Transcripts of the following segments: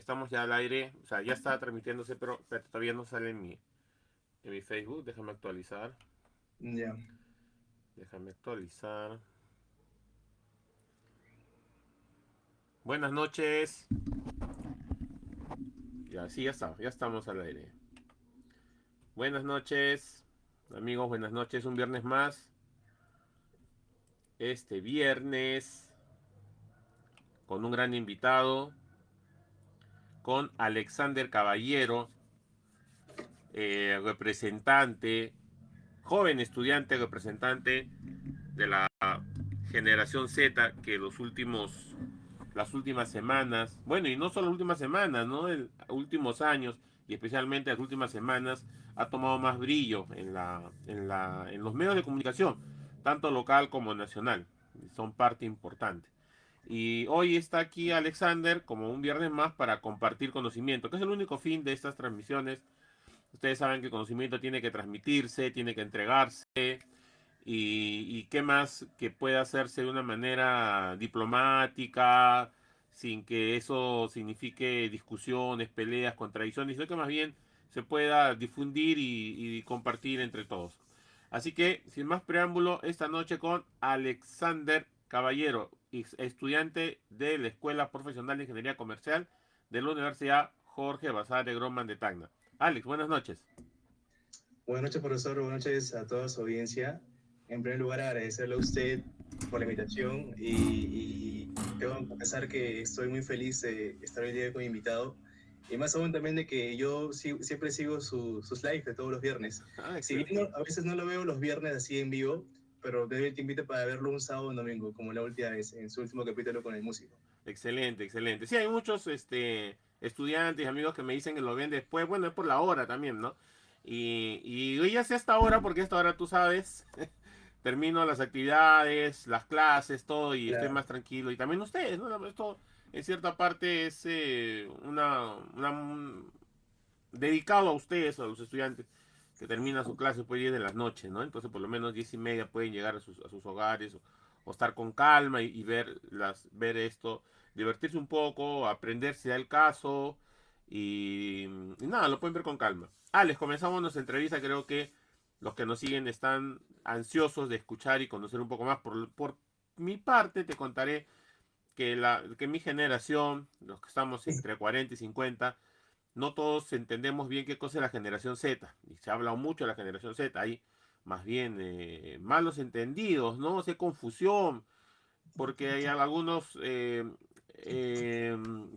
Estamos ya al aire, o sea, ya está transmitiéndose, pero todavía no sale en mi Facebook. Déjame actualizar. Ya. Déjame actualizar. Buenas noches. Ya, sí, ya está, ya estamos al aire. Buenas noches, amigos, buenas noches. Un viernes más. Este viernes, con un gran invitado, con Alexander Caballero, representante, joven estudiante, representante de la generación Z que las últimas semanas, bueno, y no solo las últimas semanas, ¿no? En últimos años y especialmente las últimas semanas ha tomado más brillo en los medios de comunicación, tanto local como nacional. Son parte importante. Y hoy está aquí Alexander como un viernes más para compartir conocimiento, que es el único fin de estas transmisiones. Ustedes saben que el conocimiento tiene que transmitirse, tiene que entregarse, y qué más que pueda hacerse de una manera diplomática, sin que eso signifique discusiones, peleas, contradicciones, sino que más bien se pueda difundir y compartir entre todos. Así que, sin más preámbulo, esta noche con Alexander Caballero, estudiante de la Escuela Profesional de Ingeniería Comercial de la Universidad Jorge Basadre Groman de Tacna. Alex, buenas noches. Buenas noches, profesor. Buenas noches a toda su audiencia. En primer lugar, agradecerle a usted por la invitación y tengo que confesar que estoy muy feliz de estar hoy día con invitado. Y más aún también de que yo siempre sigo sus lives de todos los viernes. Ah, Si bien excelente. a veces no lo veo los viernes así en vivo, pero te invito para verlo un sábado o un domingo, como la última vez, en su último capítulo con el músico. Excelente, excelente. Sí, hay muchos estudiantes y amigos que me dicen que lo ven después. Bueno, es por la hora también, ¿no? Y yo ya sé hasta ahora, porque hasta ahora tú sabes, termino las actividades, las clases, todo, y estoy Claro. más tranquilo. Y también ustedes, ¿no? Esto en cierta parte es dedicado a ustedes, a los estudiantes, que terminan su clase después de 10 de la noche, ¿no? Entonces por lo menos 10:30 pueden llegar a sus hogares o estar con calma y ver esto, divertirse un poco, aprender si da el caso y nada, lo pueden ver con calma. Les comenzamos nuestra entrevista, creo que los que nos siguen están ansiosos de escuchar y conocer un poco más. Por mi parte te contaré que mi generación, los que estamos entre 40 y 50, no todos entendemos bien qué cosa es la generación Z. Y se ha hablado mucho de la generación Z. Hay más bien malos entendidos, ¿no? O sea, confusión, porque hay algunos eh,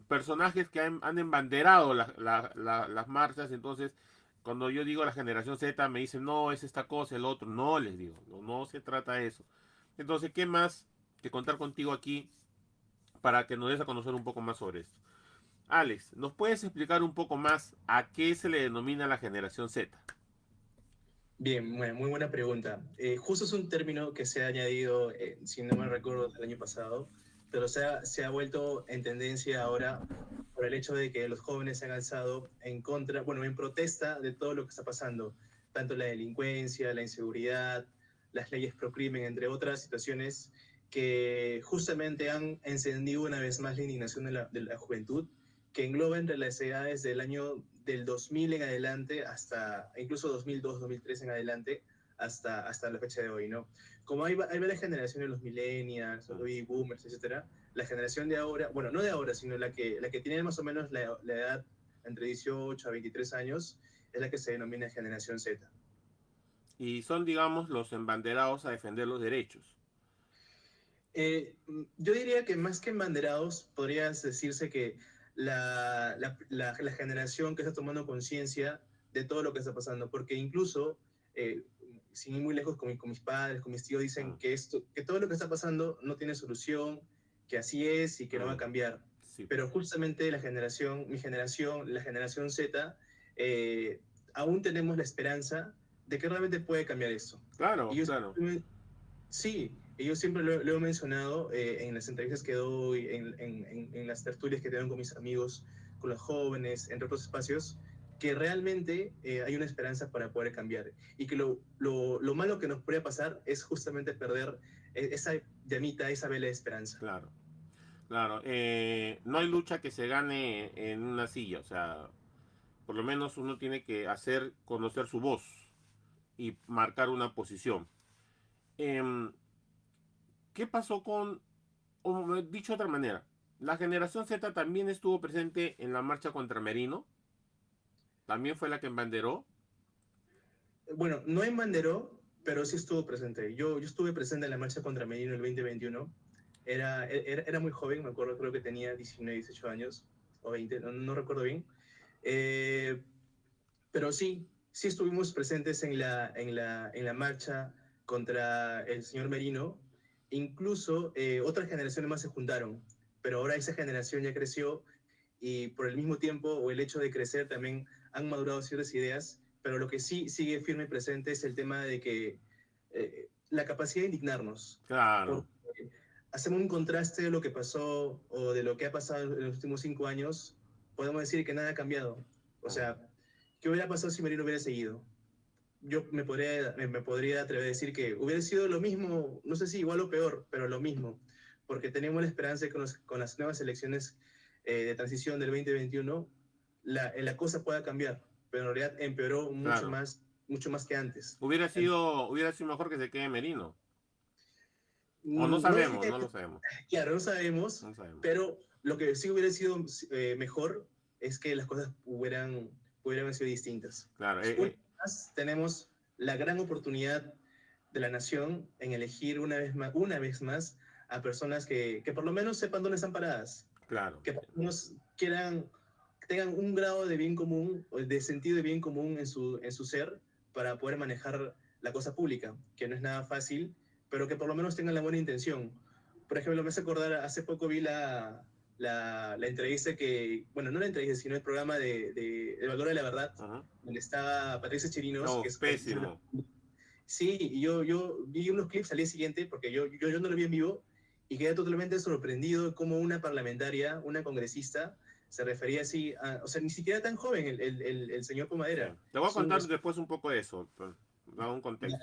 personajes que han embanderado las marchas. Entonces, cuando yo digo la generación Z, me dicen, no, es esta cosa, el otro. No, les digo, no, no se trata de eso. Entonces, ¿qué más que contar contigo aquí para que nos des a conocer un poco más sobre esto? Alex, ¿nos puedes explicar un poco más a qué se le denomina la generación Z? Bien, bueno, muy buena pregunta. Justo es un término que se ha añadido, si no me recuerdo, el año pasado, pero se ha vuelto en tendencia ahora por el hecho de que los jóvenes se han alzado en contra, bueno, en protesta de todo lo que está pasando, tanto la delincuencia, la inseguridad, las leyes pro crimen, entre otras situaciones que justamente han encendido una vez más la indignación de la juventud, que engloba entre las edades del año del 2000 en adelante hasta incluso 2002, 2003 en adelante hasta la fecha de hoy, ¿no? Como hay varias generaciones, los millennials, los baby boomers, etcétera, la generación de ahora, bueno, no de ahora, sino la que tiene más o menos la edad entre 18 a 23 años, es la que se denomina generación Z. Y son, digamos, los embanderados a defender los derechos. Yo diría que más que embanderados, podría decirse que la generación que está tomando conciencia de todo lo que está pasando, porque incluso, eh, sin ir muy lejos con mis padres, con mis tíos, dicen Ah, que todo lo que está pasando no tiene solución, que así es y que no va a mm, cambiar. sí, pues. Pero justamente mi generación, la generación Z, eh, aún tenemos la esperanza de que realmente puede cambiar esto. Y Claro, yo claro. Sí, y yo siempre lo he mencionado en las entrevistas que doy, en las tertulias que tengo con mis amigos, con los jóvenes, entre otros espacios, que realmente hay una esperanza para poder cambiar y que lo malo que nos puede pasar es justamente perder esa llamita, esa vela de esperanza. Claro. Claro, no hay lucha que se gane en una silla, o sea, por lo menos uno tiene que hacer conocer su voz y marcar una posición. Em, ¿Qué pasó con, o dicho de otra manera, la generación Z también estuvo presente en la marcha contra Merino? ¿También fue la que embanderó? Bueno, no en banderó, pero sí estuvo presente. Yo estuve presente en la marcha contra Medellín el 2021. Era muy joven, me acuerdo, creo que tenía 19, 18 años, o 20, no recuerdo bien. Eh, pero sí, sí estuvimos presentes en la marcha contra el señor Merino. Incluso otras generaciones más se juntaron, pero ahora esa generación ya creció y por el mismo tiempo o el hecho de crecer también han madurado ciertas ideas, pero lo que sí sigue firme y presente es el tema de que la capacidad de indignarnos, Claro, porque hacemos un contraste de lo que pasó o de lo que ha pasado en los últimos 5 años, podemos decir que nada ha cambiado. O sea, ¿qué hubiera pasado si Merino hubiera seguido? Yo me podría atrever a decir que hubiera sido lo mismo, no sé si igual o peor, pero lo mismo, porque tenemos la esperanza de que con las nuevas elecciones de transición del 2021 la cosa pueda cambiar, pero en realidad empeoró claro. mucho más que antes. Hubiera sido mejor que se quede Merino. O no No sabemos, diría no lo que, sabemos, claro, no sabemos, no sabemos. pero lo que sí hubiera sido mejor es que las cosas pudieran haber sido distintas. Claro, Una vez más, tenemos la gran oportunidad de la nación en elegir una vez más a personas que por lo menos sepan dónde están paradas, claro. que por lo menos tengan un grado de bien común, o de sentido de bien común en su ser para poder manejar la cosa pública, que no es nada fácil, pero que por lo menos tengan la buena intención. Por ejemplo, me hace acordar, hace poco vi la entrevista bueno, no la entrevista, sino el programa de El Valor de la Verdad, Ajá. donde está Patricia Chirinos, No, que es periodista. pésimo. Sí, y yo vi unos clips al día siguiente, porque yo no lo vi en vivo, y quedé totalmente sorprendido de cómo una parlamentaria, una congresista, se refería así, o sea, ni siquiera tan joven el señor Sí. Pomadera. Te voy a Es un, contar es después un poco de eso, pero da un contexto.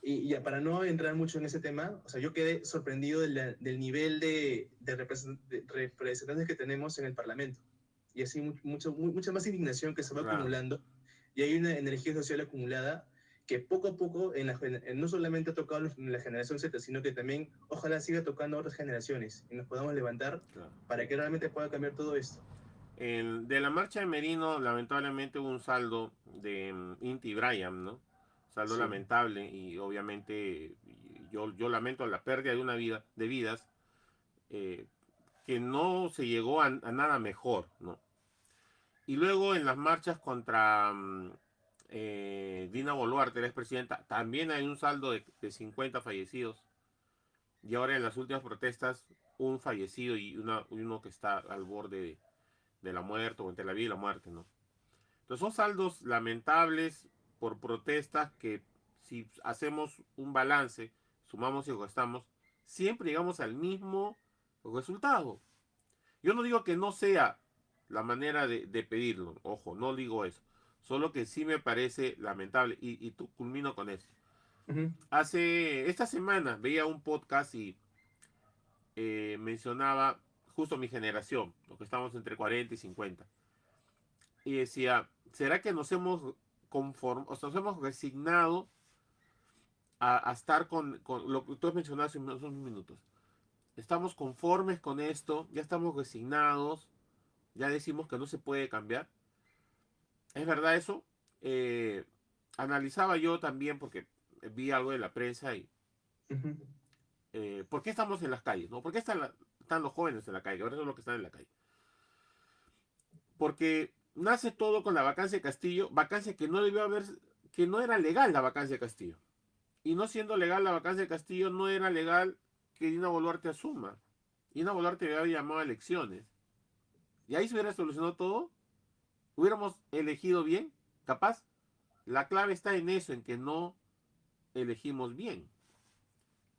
y ya para no entrar mucho en ese tema, o sea, yo quedé sorprendido del nivel de representantes que tenemos en el Parlamento. Y así mucha más indignación que se va Claro, acumulando. Y hay una energía social acumulada que poco a poco no solamente ha tocado en la generación Z, sino que también ojalá siga tocando a otras generaciones y nos podamos levantar claro. para que realmente pueda cambiar todo esto. De la marcha de Merino, lamentablemente hubo un saldo de Inti Bryan, ¿no? Saldo Sí. lamentable y obviamente yo lamento la pérdida de una vida, de vidas, eh, que no se llegó a nada mejor, ¿no? Y luego en las marchas contra Dina Boluarte, la expresidenta, también hay un saldo de 50 fallecidos. Y ahora en las últimas protestas, un fallecido y uno que está al borde de la muerte o entre la vida y la muerte, ¿no? Entonces son saldos lamentables por protestas que si hacemos un balance, sumamos y gastamos, siempre llegamos al mismo resultado. Yo no digo que no sea la manera de pedirlo, ojo, no digo eso. Solo que sí me parece lamentable y tú culmino con esto. Ujú. Esta semana veía un podcast y mencionaba justo mi generación, los que estamos entre 40 y 50. Y decía, ¿será que nos hemos o sea, nos hemos resignado a estar con lo que tú has mencionado hace unos minutos? Estamos conformes con esto, ya estamos resignados, ya decimos que no se puede cambiar. ¿Es verdad eso? Eh, Analizaba yo también porque vi algo de la prensa y Ujú. ¿por qué estamos en las calles? ¿No? ¿Por qué están los jóvenes en la calle? Ahora son los que están en la calle. Porque nace todo con la vacancia de Castillo, vacancia que no debió haber, que no era legal la vacancia de Castillo. Y no siendo legal la vacancia de Castillo, no era legal que Dina Boluarte asuma. Dina Boluarte había llamado a elecciones. Y ahí se hubiera solucionado todo. Hubiéramos elegido bien, capaz. La clave está en eso, en que no elegimos bien.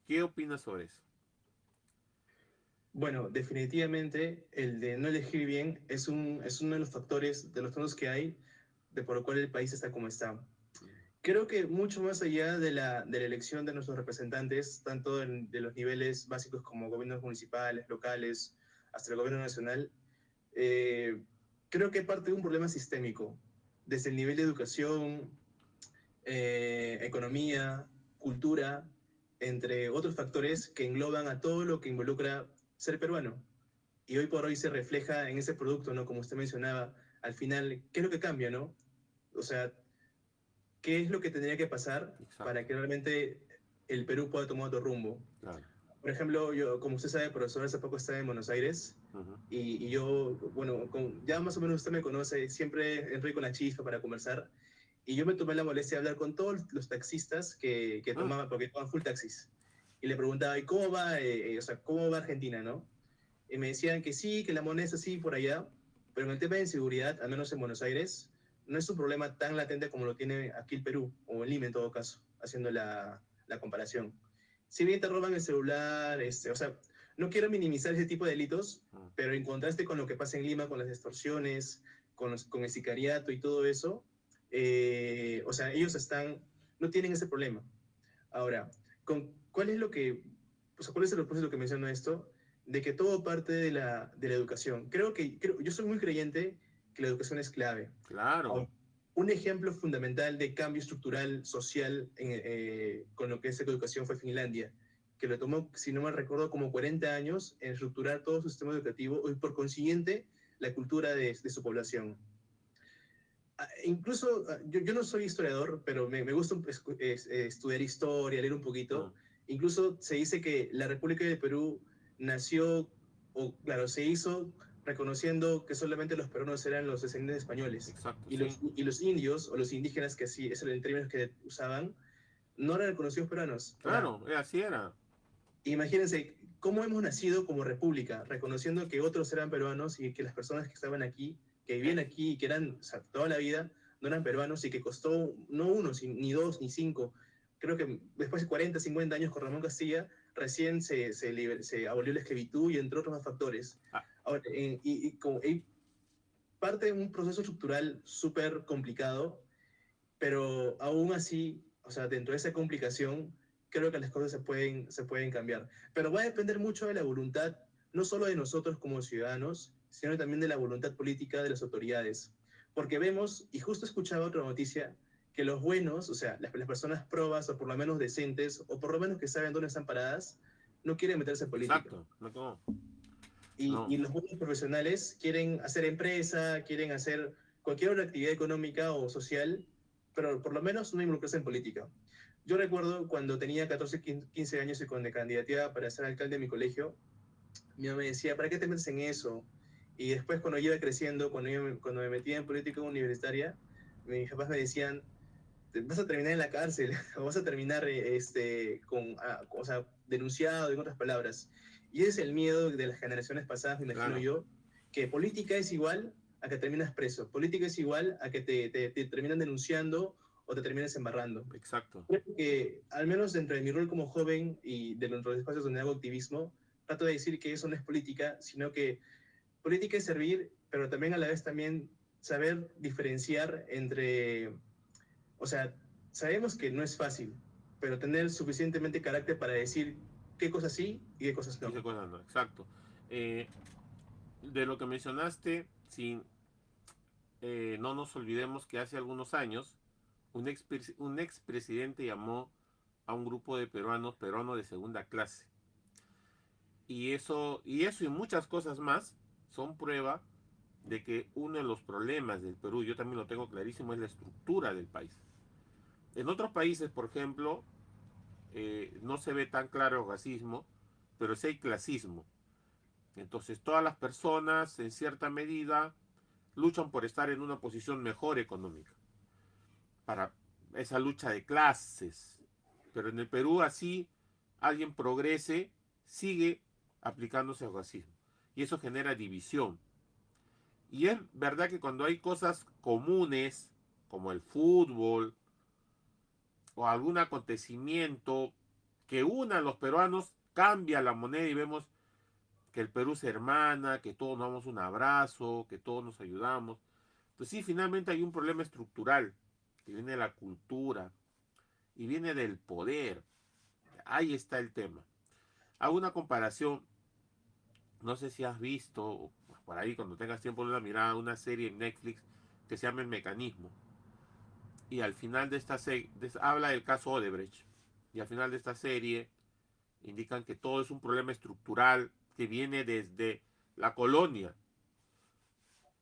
¿Qué opinas sobre eso? Bueno, definitivamente el de no elegir bien es uno de los factores, de los tantos que hay, por el cual el país está como está. Creo que mucho más allá de la elección de nuestros representantes, tanto de los niveles básicos como gobiernos municipales, locales hasta el gobierno nacional, creo que parte de un problema sistémico, desde el nivel de educación, economía, cultura, entre otros factores que engloban a todo lo que involucra ser peruano. Y hoy por hoy se refleja en ese producto, ¿no? Como usted mencionaba, al final, ¿qué es lo que cambia, no? O sea, ¿qué es lo que tendría que pasar Exacto, para que realmente el Perú pueda tomar otro rumbo? claro. Por ejemplo, yo, como usted sabe, profesor, hace poco estaba en Buenos Aires Ujú. y yo, bueno, ya más o menos usted me conoce, siempre entro ahí con la chispa para conversar y yo me tomé la molestia de hablar con todos los taxistas que Ah, tomaban, porque tomaban full taxis. Y le preguntaba, ¿y cómo va, o sea, cómo va Argentina, no? Y me decían que sí, que la moneda es así por allá, pero en el tema de inseguridad, al menos en Buenos Aires, no es un problema tan latente como lo tiene aquí el Perú, o en Lima en todo caso, haciendo la comparación. Si bien te roban el celular, o sea, no quiero minimizar ese tipo de delitos, ah, pero en contraste con lo que pasa en Lima, con las extorsiones, con el sicariato y todo eso, o sea, ellos no tienen ese problema. Ahora, ¿cuál es lo que, o sea, cuál es el propósito que menciono esto? De que todo parte de la educación. Yo soy muy creyente que la educación es clave. claro, Ahora, un ejemplo fundamental de cambio estructural social con lo que es la educación fue Finlandia, que lo tomó, si no me recuerdo, como 40 años en estructurar todo su sistema educativo y por consiguiente la cultura de su población. Incluso yo no soy historiador, pero me gusta estudiar historia, leer un ah, poquito. Incluso se dice que la República de Perú nació, o claro, se hizo reconociendo que solamente los peruanos eran los descendientes españoles. exacto, Y sí, y los indios, o los indígenas, que así es el término que usaban, no eran reconocidos peruanos. Ahora, claro, así era, imagínense cómo hemos nacido como república, reconociendo que otros eran peruanos y que las personas que estaban aquí, que vivían eh, aquí y que eran, o sea, toda la vida, no eran peruanos y que costó no uno, ni dos, ni cinco. Creo que después de 40, 50 años con Ramón Castilla, recién se abolió la esclavitud y entre otros factores. ah, Ahora, y parte de un proceso estructural súper complicado, pero aún así, o sea, dentro de esa complicación, creo que las cosas se pueden cambiar. Pero va a depender mucho de la voluntad, no solo de nosotros como ciudadanos, sino también de la voluntad política de las autoridades. Porque vemos, y justo escuchaba otra noticia, que los buenos, o sea, las personas probas, o por lo menos decentes, o por lo menos que saben dónde están paradas, no quieren meterse en política. exacto, no, no, Y no, los buenos profesionales quieren hacer empresa, quieren hacer cualquier otra actividad económica o social, pero por lo menos no involucrarse en política. Yo recuerdo cuando tenía 14, 15 años y cuando me candidateaba para ser alcalde de mi colegio, mi mamá me decía, ¿para qué te metes en eso? Y después cuando yo iba creciendo, cuando me metía en política universitaria, mis papás me decían, vas a terminar en la cárcel, o vas a terminar o sea, denunciado, en otras palabras. Y ese es el miedo de las generaciones pasadas, me imagino claro, yo, que política es igual a que terminas preso, política es igual a que te terminan denunciando o te terminas embarrando. exacto, Creo que, al menos dentro de mi rol como joven y de los espacios donde hago activismo, trato de decir que eso no es política, sino que política es servir, pero también a la vez también saber diferenciar entre, o sea, sabemos que no es fácil, pero tener suficientemente carácter para decir qué cosas sí y qué cosas y no. se cuentan, no, exacto. Eh, de lo que mencionaste, sin, no nos olvidemos que hace algunos años un expresidente llamó a un grupo de peruanos de segunda clase. Y eso y muchas cosas más son prueba de que uno de los problemas del Perú, yo también lo tengo clarísimo, es la estructura del país. En otros países, por ejemplo, no se ve tan claro el racismo, pero sí hay clasismo. Entonces todas las personas, en cierta medida, luchan por estar en una posición mejor económica, para esa lucha de clases. Pero en el Perú así alguien progrese, sigue aplicándose el racismo. Y eso genera división. Y es verdad que cuando hay cosas comunes, como el fútbol, o algún acontecimiento que una a los peruanos, cambia la moneda y vemos que el Perú se hermana, que todos nos damos un abrazo, que todos nos ayudamos. Pues sí, finalmente hay un problema estructural, que viene de la cultura y viene del poder. Ahí está el tema. Hago una comparación. No sé si has visto, por ahí cuando tengas tiempo de una mirada, una serie en Netflix que se llama El Mecanismo. Y al final de esta serie, habla del caso Odebrecht. Y al final de esta serie indican que todo es un problema estructural que viene desde la colonia.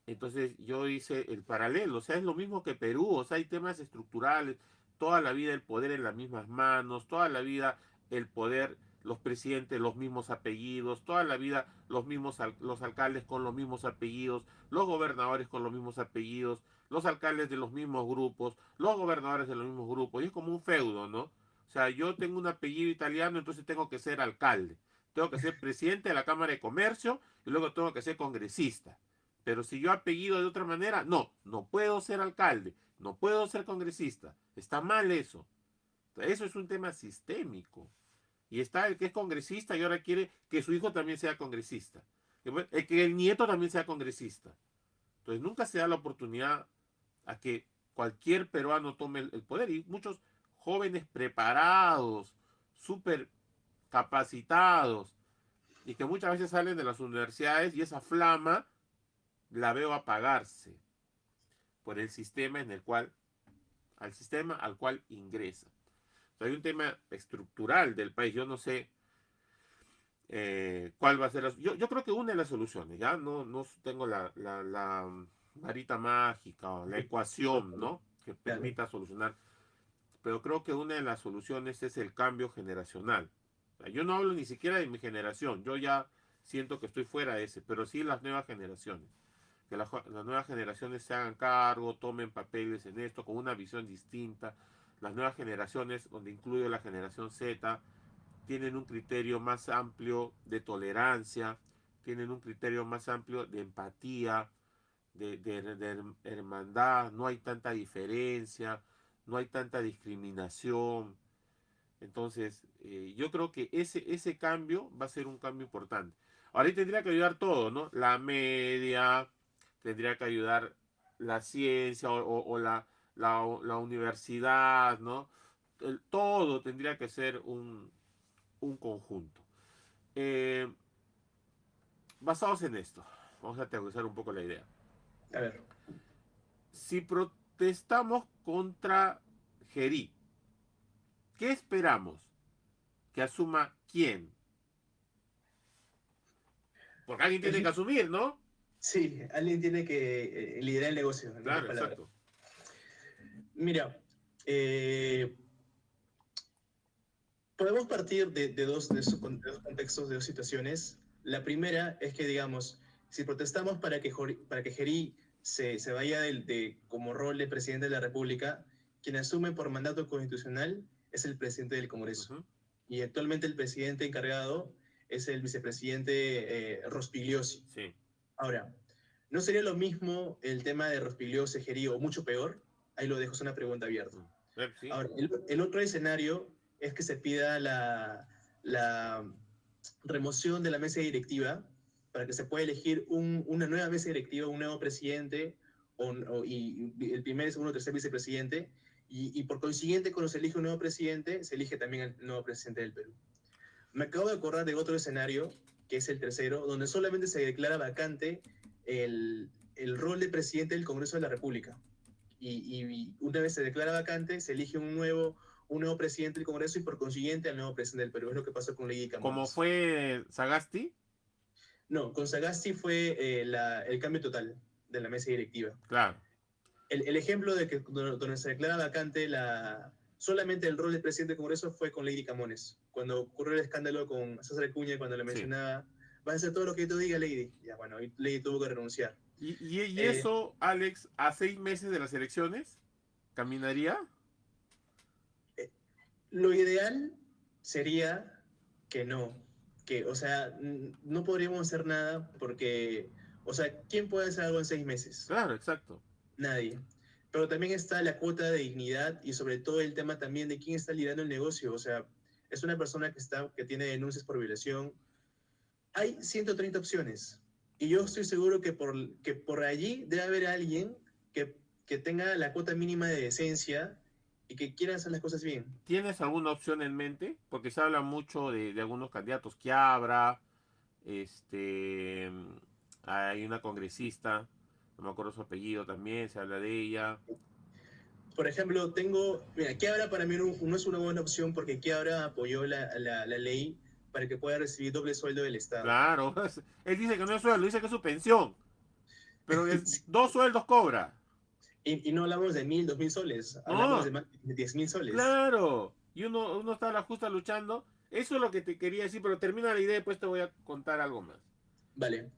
Entonces yo hice el paralelo, o sea, es lo mismo que Perú, o sea, hay temas estructurales, toda la vida el poder en las mismas manos, toda la vida el poder, los presidentes, los mismos apellidos, toda la vida los mismos los alcaldes con los mismos apellidos, los gobernadores con los mismos apellidos, los alcaldes de los mismos grupos, los gobernadores de los mismos grupos, y es como un feudo, ¿no? O sea, yo tengo un apellido italiano, entonces tengo que ser alcalde, tengo que ser presidente de la Cámara de Comercio y luego tengo que ser congresista. Pero si yo apellido de otra manera, no, no puedo ser alcalde, no puedo ser congresista. Está mal eso. Eso es un tema sistémico. Y está el que es congresista y ahora quiere que su hijo también sea congresista. Que el nieto también sea congresista. Entonces nunca se da la oportunidad a que cualquier peruano tome el poder. Y muchos jóvenes preparados, súper capacitados, y que muchas veces salen de las universidades y esa flama la veo apagarse por el sistema en el cual, al sistema al cual ingresa. O sea, hay un tema estructural del país. Yo no sé cuál va a ser. Yo creo que una de las soluciones, ya no tengo la varita mágica o la ecuación, ¿no? Que Claro. permita solucionar. Pero creo que una de las soluciones es el cambio generacional. O sea, yo no hablo ni siquiera de mi generación. Yo ya siento que estoy fuera de ese, pero sí las nuevas generaciones. Que las nuevas generaciones se hagan cargo, tomen papeles en esto con una visión distinta. Las nuevas generaciones, donde incluye la generación Z, tienen un criterio más amplio de tolerancia, tienen un criterio más amplio de empatía, de hermandad, no hay tanta diferencia, no hay tanta discriminación. Entonces, yo creo que ese cambio va a ser un cambio importante. Ahora ahí tendría que ayudar todo, ¿no? La media, tendría que ayudar la ciencia o la universidad, ¿no? Todo tendría que ser un conjunto. Eh, Basados en esto, vamos a aterrizar un poco la idea. A ver, Si protestamos contra Gerí, ¿qué esperamos? ¿Que asuma quién? Porque alguien tiene que asumir, ¿no? sí, alguien tiene que liderar el negocio, en otras Claro, palabras. exacto. Mira, eh, podemos partir de dos contextos, de dos situaciones. La primera es que, digamos, si protestamos para que Gerí se vaya como rol de presidente de la República, quien asume por mandato constitucional es el presidente del Congreso. Ujú, Y actualmente el presidente encargado es el vicepresidente Rospigliosi. sí. Ahora, ¿no sería lo mismo el tema de Rospigliosi, Gerí, o mucho peor? Ahí lo dejo, es una pregunta abierta. Sí. Ahora, el otro escenario es que se pida la remoción de la mesa directiva para que se pueda elegir una nueva mesa directiva, un nuevo presidente y el primer, segundo, tercer vicepresidente. Y por consiguiente, cuando se elige un nuevo presidente, se elige también el nuevo presidente del Perú. Me acabo de acordar de otro escenario, que es el tercero, donde solamente se declara vacante el rol de presidente del Congreso de la República y una vez se declara vacante, se elige un nuevo presidente del Congreso y por consiguiente al nuevo presidente del Perú. Es lo que pasó con Lady Como Camones. fue Sagasti, No, con Sagasti fue el cambio total de la mesa directiva. claro. El ejemplo de que donde se declara vacante solamente el rol de presidente del Congreso fue con Lady Camones. Cuando ocurrió el escándalo con César Acuña, cuando le Sí. mencionaba, vas a hacer todo lo que tú digas, Lady. Ya, bueno, y Lady tuvo que renunciar. Y Eh, eso, Alex, a 6 meses de las elecciones, ¿caminaría? Lo ideal sería que no, o sea, no podríamos hacer nada porque, o sea, ¿quién puede hacer algo en 6 meses? Claro, exacto. Nadie. Pero también está la cuota de dignidad y sobre todo el tema también de quién está liderando el negocio. O sea, es una persona que tiene denuncias por violación. Hay 130 opciones y yo estoy seguro que por allí debe haber alguien que tenga la cuota mínima de decencia y que quiera hacer las cosas bien. ¿Tienes alguna opción en mente? Porque se habla mucho de algunos candidatos, Quiabra, Este, hay una congresista, no me acuerdo su apellido también, se habla de ella. Por ejemplo, mira, Quiabra para mí no es una buena opción porque Quiabra apoyó la ley para que pueda recibir doble sueldo del Estado. Claro, él dice que no es sueldo, dice que es su pensión, pero es 2 sueldos cobra. Y no hablamos de 1.000, 2.000 soles, hablamos de No, más de 10.000 soles. claro. Y uno está a la justa luchando. Eso es lo que te quería decir, pero termina la idea y después te voy a contar algo más. Vale.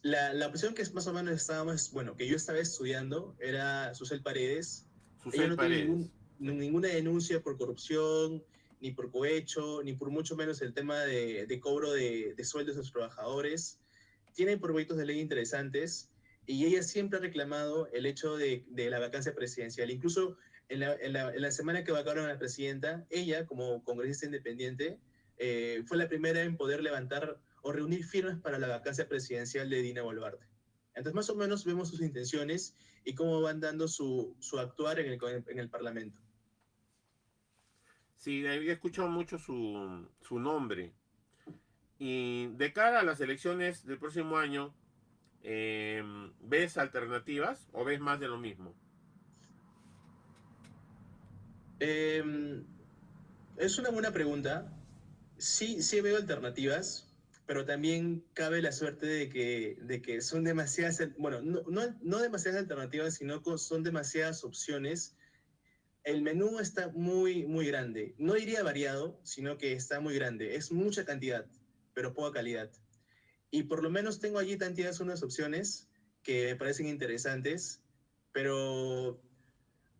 La opción que más o menos estábamos, bueno, que yo estaba estudiando era Susel Paredes. Ella Susel no tiene Paredes. ninguna denuncia por corrupción, ni por cohecho, ni por mucho menos el tema de cobro de sueldos de los trabajadores. Tiene proyectos de ley interesantes y ella siempre ha reclamado el hecho de la vacancia presidencial. Incluso en la semana que vacaron a la presidenta, ella, como congresista independiente, fue la primera en poder levantar o reunir firmas para la vacancia presidencial de Dina Boluarte. Entonces, más o menos vemos sus intenciones y cómo van dando su actuar en el Parlamento. Sí, he escuchado mucho su nombre. Y de cara a las elecciones del próximo año, ¿ves alternativas o ves más de lo mismo? Eh, es una buena pregunta. Sí, sí veo alternativas, pero también cabe la suerte de que son demasiadas, bueno, no demasiadas alternativas, sino que son demasiadas opciones. El menú está muy, muy grande. No diría variado, sino que está muy grande. Es mucha cantidad, pero poca calidad. Y por lo menos tengo allí tantas unas opciones que me parecen interesantes, pero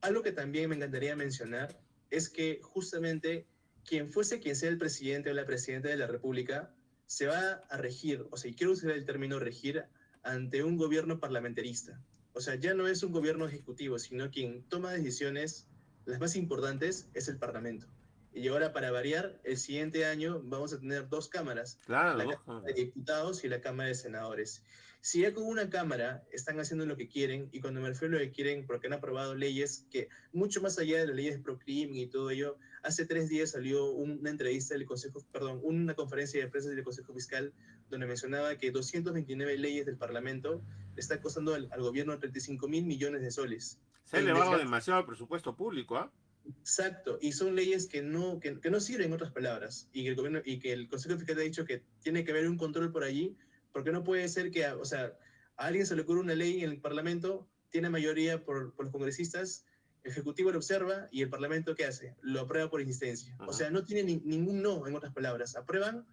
algo que también me encantaría mencionar es que justamente quien sea el presidente o la presidenta de la República se va a regir, o sea, y quiero usar el término regir, ante un gobierno parlamentarista. O sea, ya no es un gobierno ejecutivo, sino quien toma decisiones, las más importantes, es el Parlamento. Y ahora, para variar, el siguiente año vamos a tener dos cámaras, Claro, la dos Cámara de cámaras. Diputados y la Cámara de Senadores. Si ya con una cámara están haciendo lo que quieren, y cuando me refiero a lo que quieren, porque han aprobado leyes que, mucho más allá de las leyes pro crimen y todo ello, hace 3 días salió una entrevista del Consejo, perdón, una conferencia de prensa del Consejo Fiscal, donde mencionaba que 229 leyes del Parlamento le está costando al gobierno 35.000 millones de soles Se ha en elevado desgaste. demasiado el presupuesto público, ¿ah? Exacto, y son leyes que no sirven, en otras palabras, y que el gobierno y que el Consejo Fiscal ha dicho que tiene que haber un control por allí, porque no puede ser que, o sea, a alguien se le ocurre una ley en el Parlamento, tiene mayoría por los congresistas, el Ejecutivo lo observa y el Parlamento ¿qué hace? Lo aprueba por insistencia. O Ujú. sea, no tiene ningún no, en otras palabras, aprueban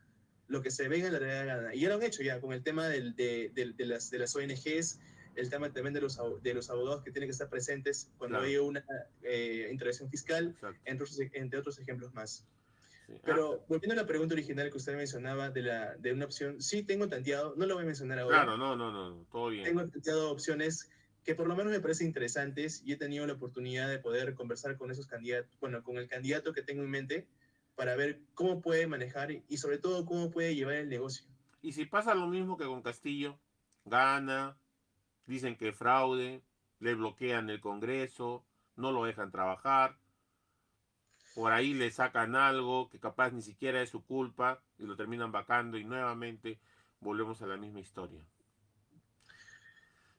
lo que se venga en la real gana. Y ya lo han hecho ya con el tema de las ONGs, el tema también de los abogados que tienen que estar presentes cuando Claro, hay una intervención fiscal, exacto. entre otros ejemplos más. Sí. Ah, Pero volviendo a la pregunta original que usted mencionaba de una opción, sí tengo tanteado, no lo voy a mencionar ahora, claro, no, no, no, no, todo bien. tengo tanteado opciones que por lo menos me parecen interesantes y he tenido la oportunidad de poder conversar con esos candidatos, bueno, con el candidato que tengo en mente para ver cómo puede manejar y sobre todo cómo puede llevar el negocio. Y si pasa lo mismo que con Castillo, gana, dicen que fraude, le bloquean el Congreso, no lo dejan trabajar, por ahí le sacan algo que capaz ni siquiera es su culpa y lo terminan vacando y nuevamente volvemos a la misma historia.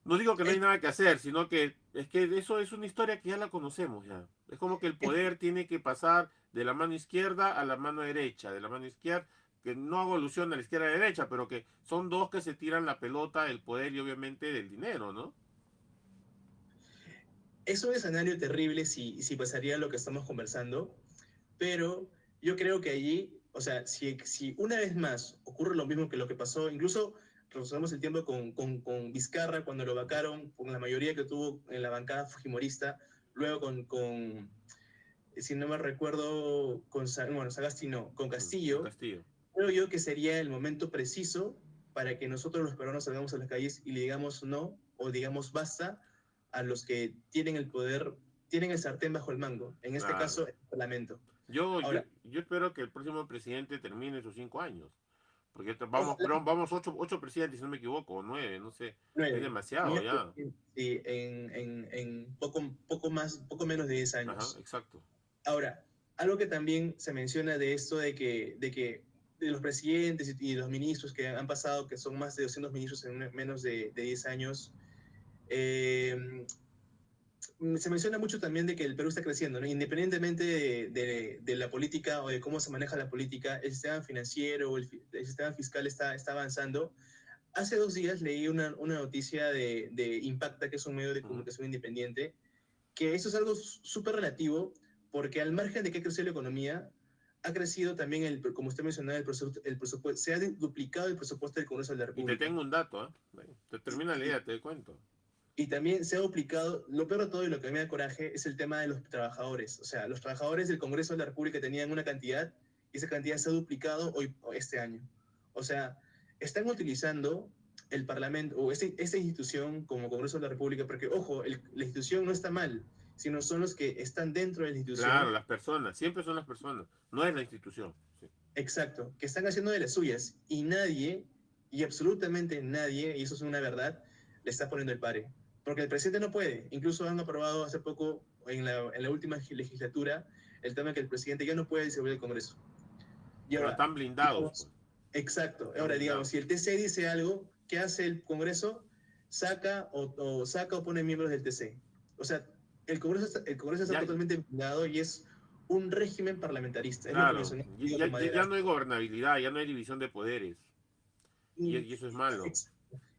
No digo que no hay Es, nada que hacer, sino que es que eso es una historia que ya la conocemos ya. Es como que el es, poder tiene que pasar de la mano izquierda a la mano derecha, de la mano izquierda, que no hago alusión a la izquierda y la derecha, pero que son dos que se tiran la pelota, el poder y obviamente del dinero, ¿no? es un escenario terrible si pasaría lo que estamos conversando, pero yo creo que allí, o sea, si una vez más ocurre lo mismo que lo que pasó, incluso retrocedemos el tiempo con Vizcarra cuando lo vacaron, con la mayoría que tuvo en la bancada fujimorista, luego si no me recuerdo, bueno, Sagasti no, con Con Castillo, Castillo. creo yo que sería el momento preciso para que nosotros los peruanos salgamos a las calles y le digamos no o digamos basta a los que tienen el poder, tienen el sartén bajo el mango, en este Claro. caso el Parlamento. Yo, yo, Ahora, yo espero que el próximo presidente termine sus 5 años. Porque vamos, ojalá vamos ocho presidentes, si no me equivoco, o 9, no sé. Es 9, demasiado ya. sí, en poco menos de 10 Ajá, años. exacto. Ahora, algo que también se menciona de esto de que de los presidentes y los ministros que han pasado, que son más de 200 ministros en menos de 10 años, eh, se menciona mucho también de que el Perú está creciendo, ¿no? Independientemente de la política o de cómo se maneja la política, el sistema financiero o el sistema fiscal está avanzando. Hace 2 días leí una noticia de Impacta, que es un medio de Ujú. comunicación independiente, que eso es algo súper relativo, porque al margen de que ha crecido la economía, ha crecido también, como usted mencionaba, el presupuesto, se ha duplicado el presupuesto del Congreso de la Y te República. tengo un dato, ¿eh? Te termina la Y, idea, te cuento. y también se ha duplicado, lo peor de todo y lo que me da coraje es el tema de los trabajadores. O sea, los trabajadores del Congreso de la República tenían una cantidad y esa cantidad se ha duplicado este año. O sea, están utilizando el Parlamento o esta institución como Congreso de la República, porque, ojo, la institución no está mal, sino son los que están dentro de la Claro, institución. las personas, siempre son las personas, no es la institución. Sí. Exacto, que están haciendo de las suyas y nadie, y absolutamente nadie, y eso es una verdad, le está poniendo el pare. Porque el presidente no puede. Incluso han aprobado hace poco, en la última legislatura, el tema que el presidente ya no puede disolver el Congreso. Y Pero ahora, están blindados, pues, digamos, exacto, están ahora digamos, blindados. si el TC dice algo, ¿qué hace el Congreso? Saca o pone miembros del TC. O sea, el Congreso está Ya, totalmente blindado y es un régimen parlamentarista. Es lo que claro, mencionó ya, ya no hay gobernabilidad, ya no hay división de poderes. Y eso es malo.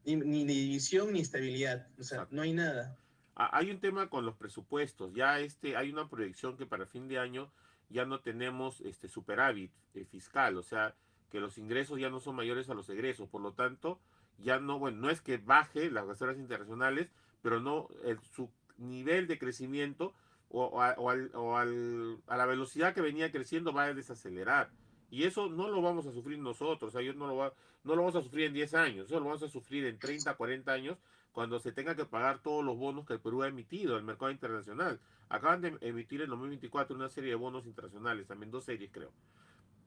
ni división ni estabilidad, o sea, no Exacto. hay nada. Hay un tema con los presupuestos. Ya hay una proyección que para fin de año ya no tenemos superávit fiscal, o sea, que los ingresos ya no son mayores a los egresos. Por lo tanto, ya no, bueno, no es que baje las reservas internacionales, pero no su nivel de crecimiento a la velocidad que venía creciendo va a desacelerar. Y eso no lo vamos a sufrir nosotros, o sea, no lo vamos a sufrir en 10 años, eso lo vamos a sufrir en 30, 40 años cuando se tenga que pagar todos los bonos que el Perú ha emitido al mercado internacional. Acaban de emitir en 2024 una serie de bonos internacionales, también 2 series creo.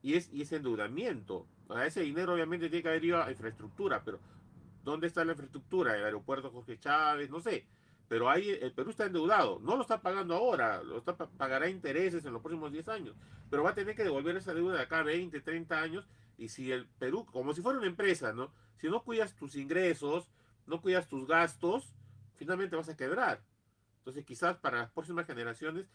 Y es endeudamiento. A ese dinero obviamente tiene que haber ido a infraestructura, pero ¿dónde está la infraestructura? El aeropuerto Jorge Chávez, no sé. Pero ahí el Perú está endeudado. No lo está pagando ahora, pagará intereses en los próximos 10 años. Pero va a tener que devolver esa deuda de acá a 20, 30 años. Y si el Perú, como si fuera una empresa, ¿no? Si no cuidas tus ingresos, no cuidas tus gastos, finalmente vas a quebrar. Entonces quizás para las próximas generaciones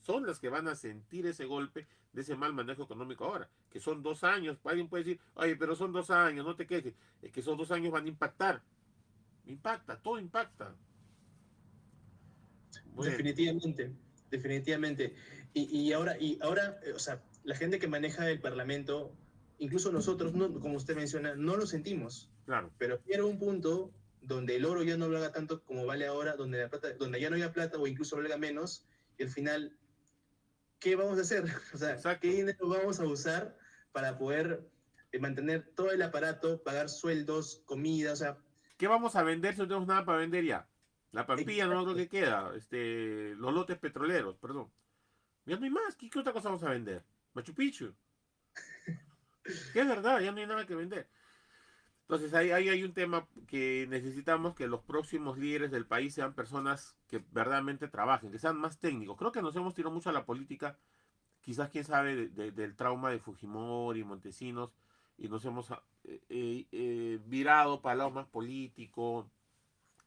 son las que van a sentir ese golpe de ese mal manejo económico ahora, que son 2 años. Alguien puede decir, oye, pero son 2 años, no te quejes. Es que esos 2 años van a impactar. Impacta, todo impacta. Bueno, Definitivamente, definitivamente. Y ahora, o sea, la gente que maneja el Parlamento, incluso nosotros, no, como usted menciona, no lo sentimos. claro, Pero era un punto donde el oro ya no valga tanto como vale ahora, donde la plata, donde ya no haya plata o incluso valga menos, y al final, ¿qué vamos a hacer? O sea, ¿qué exacto. dinero vamos a usar para poder mantener todo el aparato, pagar sueldos, comida? O sea, ¿Qué vamos a vender si no tenemos nada para vender ya? La Pampilla no creo exacto. que queda. Los lotes petroleros, perdón. Ya no hay más. ¿Qué otra cosa vamos a vender? Machu Picchu. Que es verdad, ya no hay nada que vender. Entonces ahí hay un tema que necesitamos que los próximos líderes del país sean personas que verdaderamente trabajen, que sean más técnicos. Creo que nos hemos tirado mucho a la política, quizás quién sabe del trauma de Fujimori, Montesinos, y nos hemos virado para el lado más político,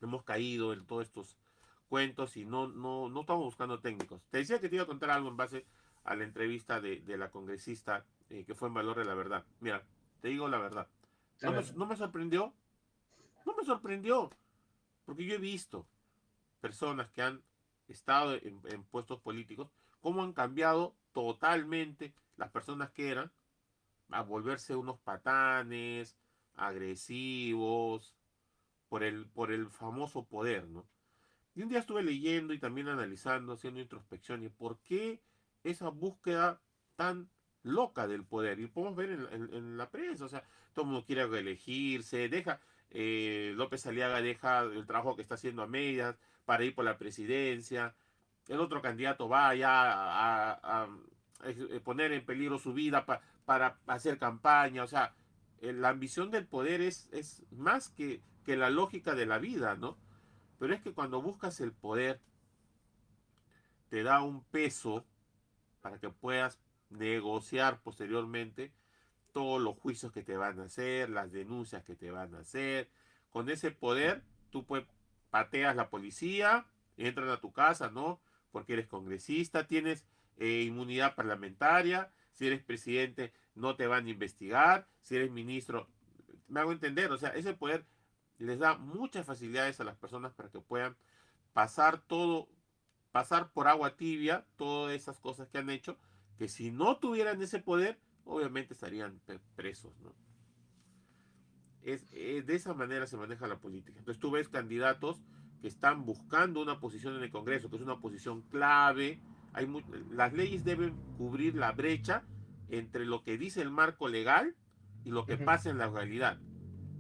hemos caído en todos estos cuentos y no estamos buscando técnicos. Te decía que te iba a contar algo en base a la entrevista de la congresista que fue en Valor de la Verdad. Mira, te digo la verdad. A ver, No me sorprendió, no me sorprendió, porque yo he visto personas que han estado en puestos políticos, cómo han cambiado totalmente las personas que eran a volverse unos patanes, agresivos, por el famoso poder, ¿no? Y un día estuve leyendo y también analizando, haciendo introspección, y por qué esa búsqueda tan loca del poder. Y podemos ver en la prensa, o sea, todo el mundo quiere reelegirse, López Aliaga deja el trabajo que está haciendo a medias para ir por la presidencia, el otro candidato va ya a poner en peligro su vida para hacer campaña, o sea, la ambición del poder es más que la lógica de la vida, ¿no? Pero es que cuando buscas el poder, te da un peso para que puedas negociar posteriormente todos los juicios que te van a hacer, las denuncias que te van a hacer. Con ese poder, tú pues pateas la policía, entran a tu casa, ¿no? Porque eres congresista, tienes inmunidad parlamentaria, si eres presidente no te van a investigar, si eres ministro, me hago entender, o sea, ese poder les da muchas facilidades a las personas para que puedan pasar todo, pasar por agua tibia todas esas cosas que han hecho, que si no tuvieran ese poder, obviamente estarían presos, ¿no? De esa manera se maneja la política. Entonces tú ves candidatos que están buscando una posición en el Congreso, que es una posición clave. Las leyes deben cubrir la brecha entre lo que dice el marco legal y lo que Ujú. pasa en la realidad.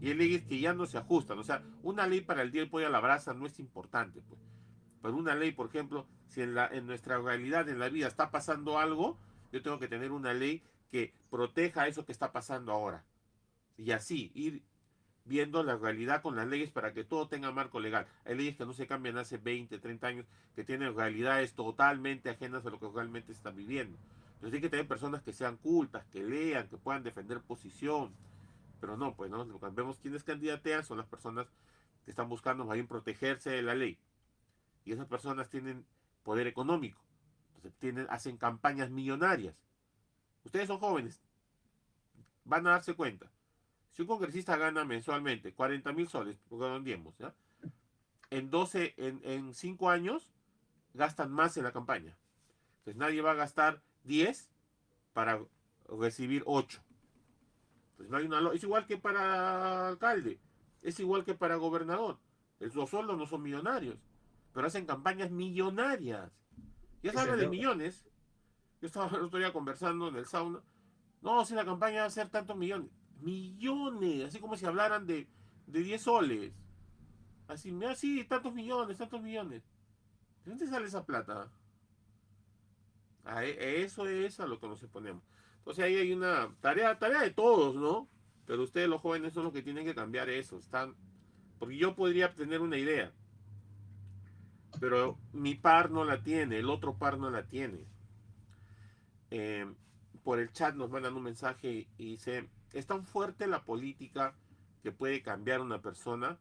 Y hay leyes que ya no se ajustan. O sea, una ley para el día del pollo a la brasa no es importante, pues. Pero una ley, por ejemplo, si en nuestra realidad, en la vida, está pasando algo, yo tengo que tener una ley que proteja eso que está pasando ahora. Y así, ir viendo la realidad con las leyes para que todo tenga marco legal. Hay leyes que no se cambian hace 20, 30 años, que tienen realidades totalmente ajenas a lo que realmente se está viviendo. Entonces hay que tener personas que sean cultas, que lean, que puedan defender posición. Pero no, pues no, lo que vemos quienes candidatean son las personas que están buscando más bien protegerse de la ley. Y esas personas tienen poder económico. Entonces hacen campañas millonarias. Ustedes son jóvenes, van a darse cuenta. Si un congresista gana mensualmente 40.000 soles, redondeemos, ¿ya? En 12, en 5 años, gastan más en la campaña. Entonces nadie va a gastar 10 para recibir 8. Entonces no hay es igual que para alcalde, es igual que para gobernador. Los sueldos no son millonarios, pero hacen campañas millonarias. Ya se habla de Exacto. millones. Yo estaba el otro día conversando en el sauna. No, si la campaña va a ser tantos millones. Millones, así como si hablaran de 10 soles. Así, mira, sí, tantos millones, tantos millones. ¿De dónde sale esa plata? Eso es a lo que nos exponemos. Entonces ahí hay una tarea de todos, ¿no? Pero ustedes los jóvenes son los que tienen que cambiar eso. Porque yo podría tener una idea, pero mi par no la tiene, el otro par no la tiene. Eh, por el chat nos mandan un mensaje y dice, es tan fuerte la política que puede cambiar una persona.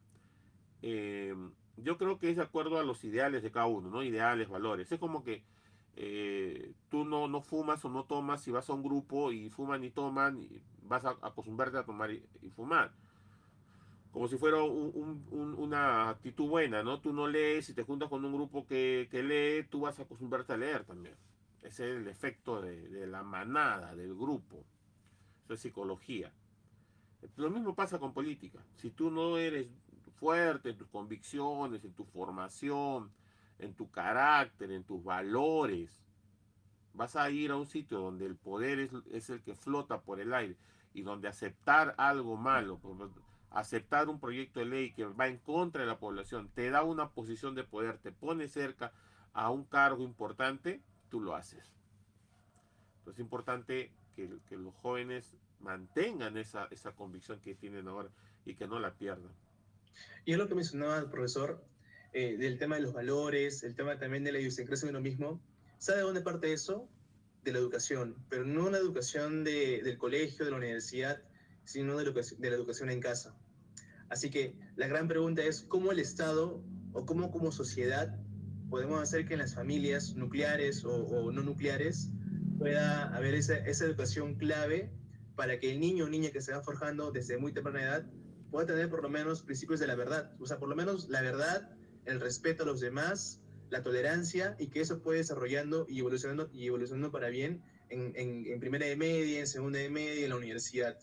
eh, yo creo que es de acuerdo a los ideales de cada uno, ¿no? Ideales, valores. Es como que tú no fumas o no tomas si vas a un grupo y fuman y toman, y vas a acostumbrarte a tomar y fumar. Como si fuera una actitud buena, ¿no? Tú no lees y te juntas con un grupo que lee, tú vas a acostumbrarte a leer también. Ese es el efecto de la manada, del grupo. Eso es psicología. Lo mismo pasa con política. Si tú no eres fuerte en tus convicciones, en tu formación, en tu carácter, en tus valores, vas a ir a un sitio donde el poder es el que flota por el aire y donde aceptar algo malo, aceptar un proyecto de ley que va en contra de la población, te da una posición de poder, te pone cerca a un cargo importante, tú lo haces. Entonces es importante que los jóvenes mantengan esa convicción que tienen ahora y que no la pierdan. Y es lo que mencionaba el profesor, del tema de los valores, el tema también de la idiosincrasia de uno mismo. ¿Sabe de dónde parte eso? De la educación, pero no una educación del colegio, de la universidad, sino de la educación en casa. Así que la gran pregunta es cómo el Estado o cómo como sociedad podemos hacer que en las familias nucleares o no nucleares pueda haber esa educación clave para que el niño o niña que se va forjando desde muy temprana edad pueda tener por lo menos principios de la verdad. O sea, por lo menos la verdad, el respeto a los demás, la tolerancia y que eso puede desarrollando y evolucionando para bien en primera de media, en segunda de media, en la universidad.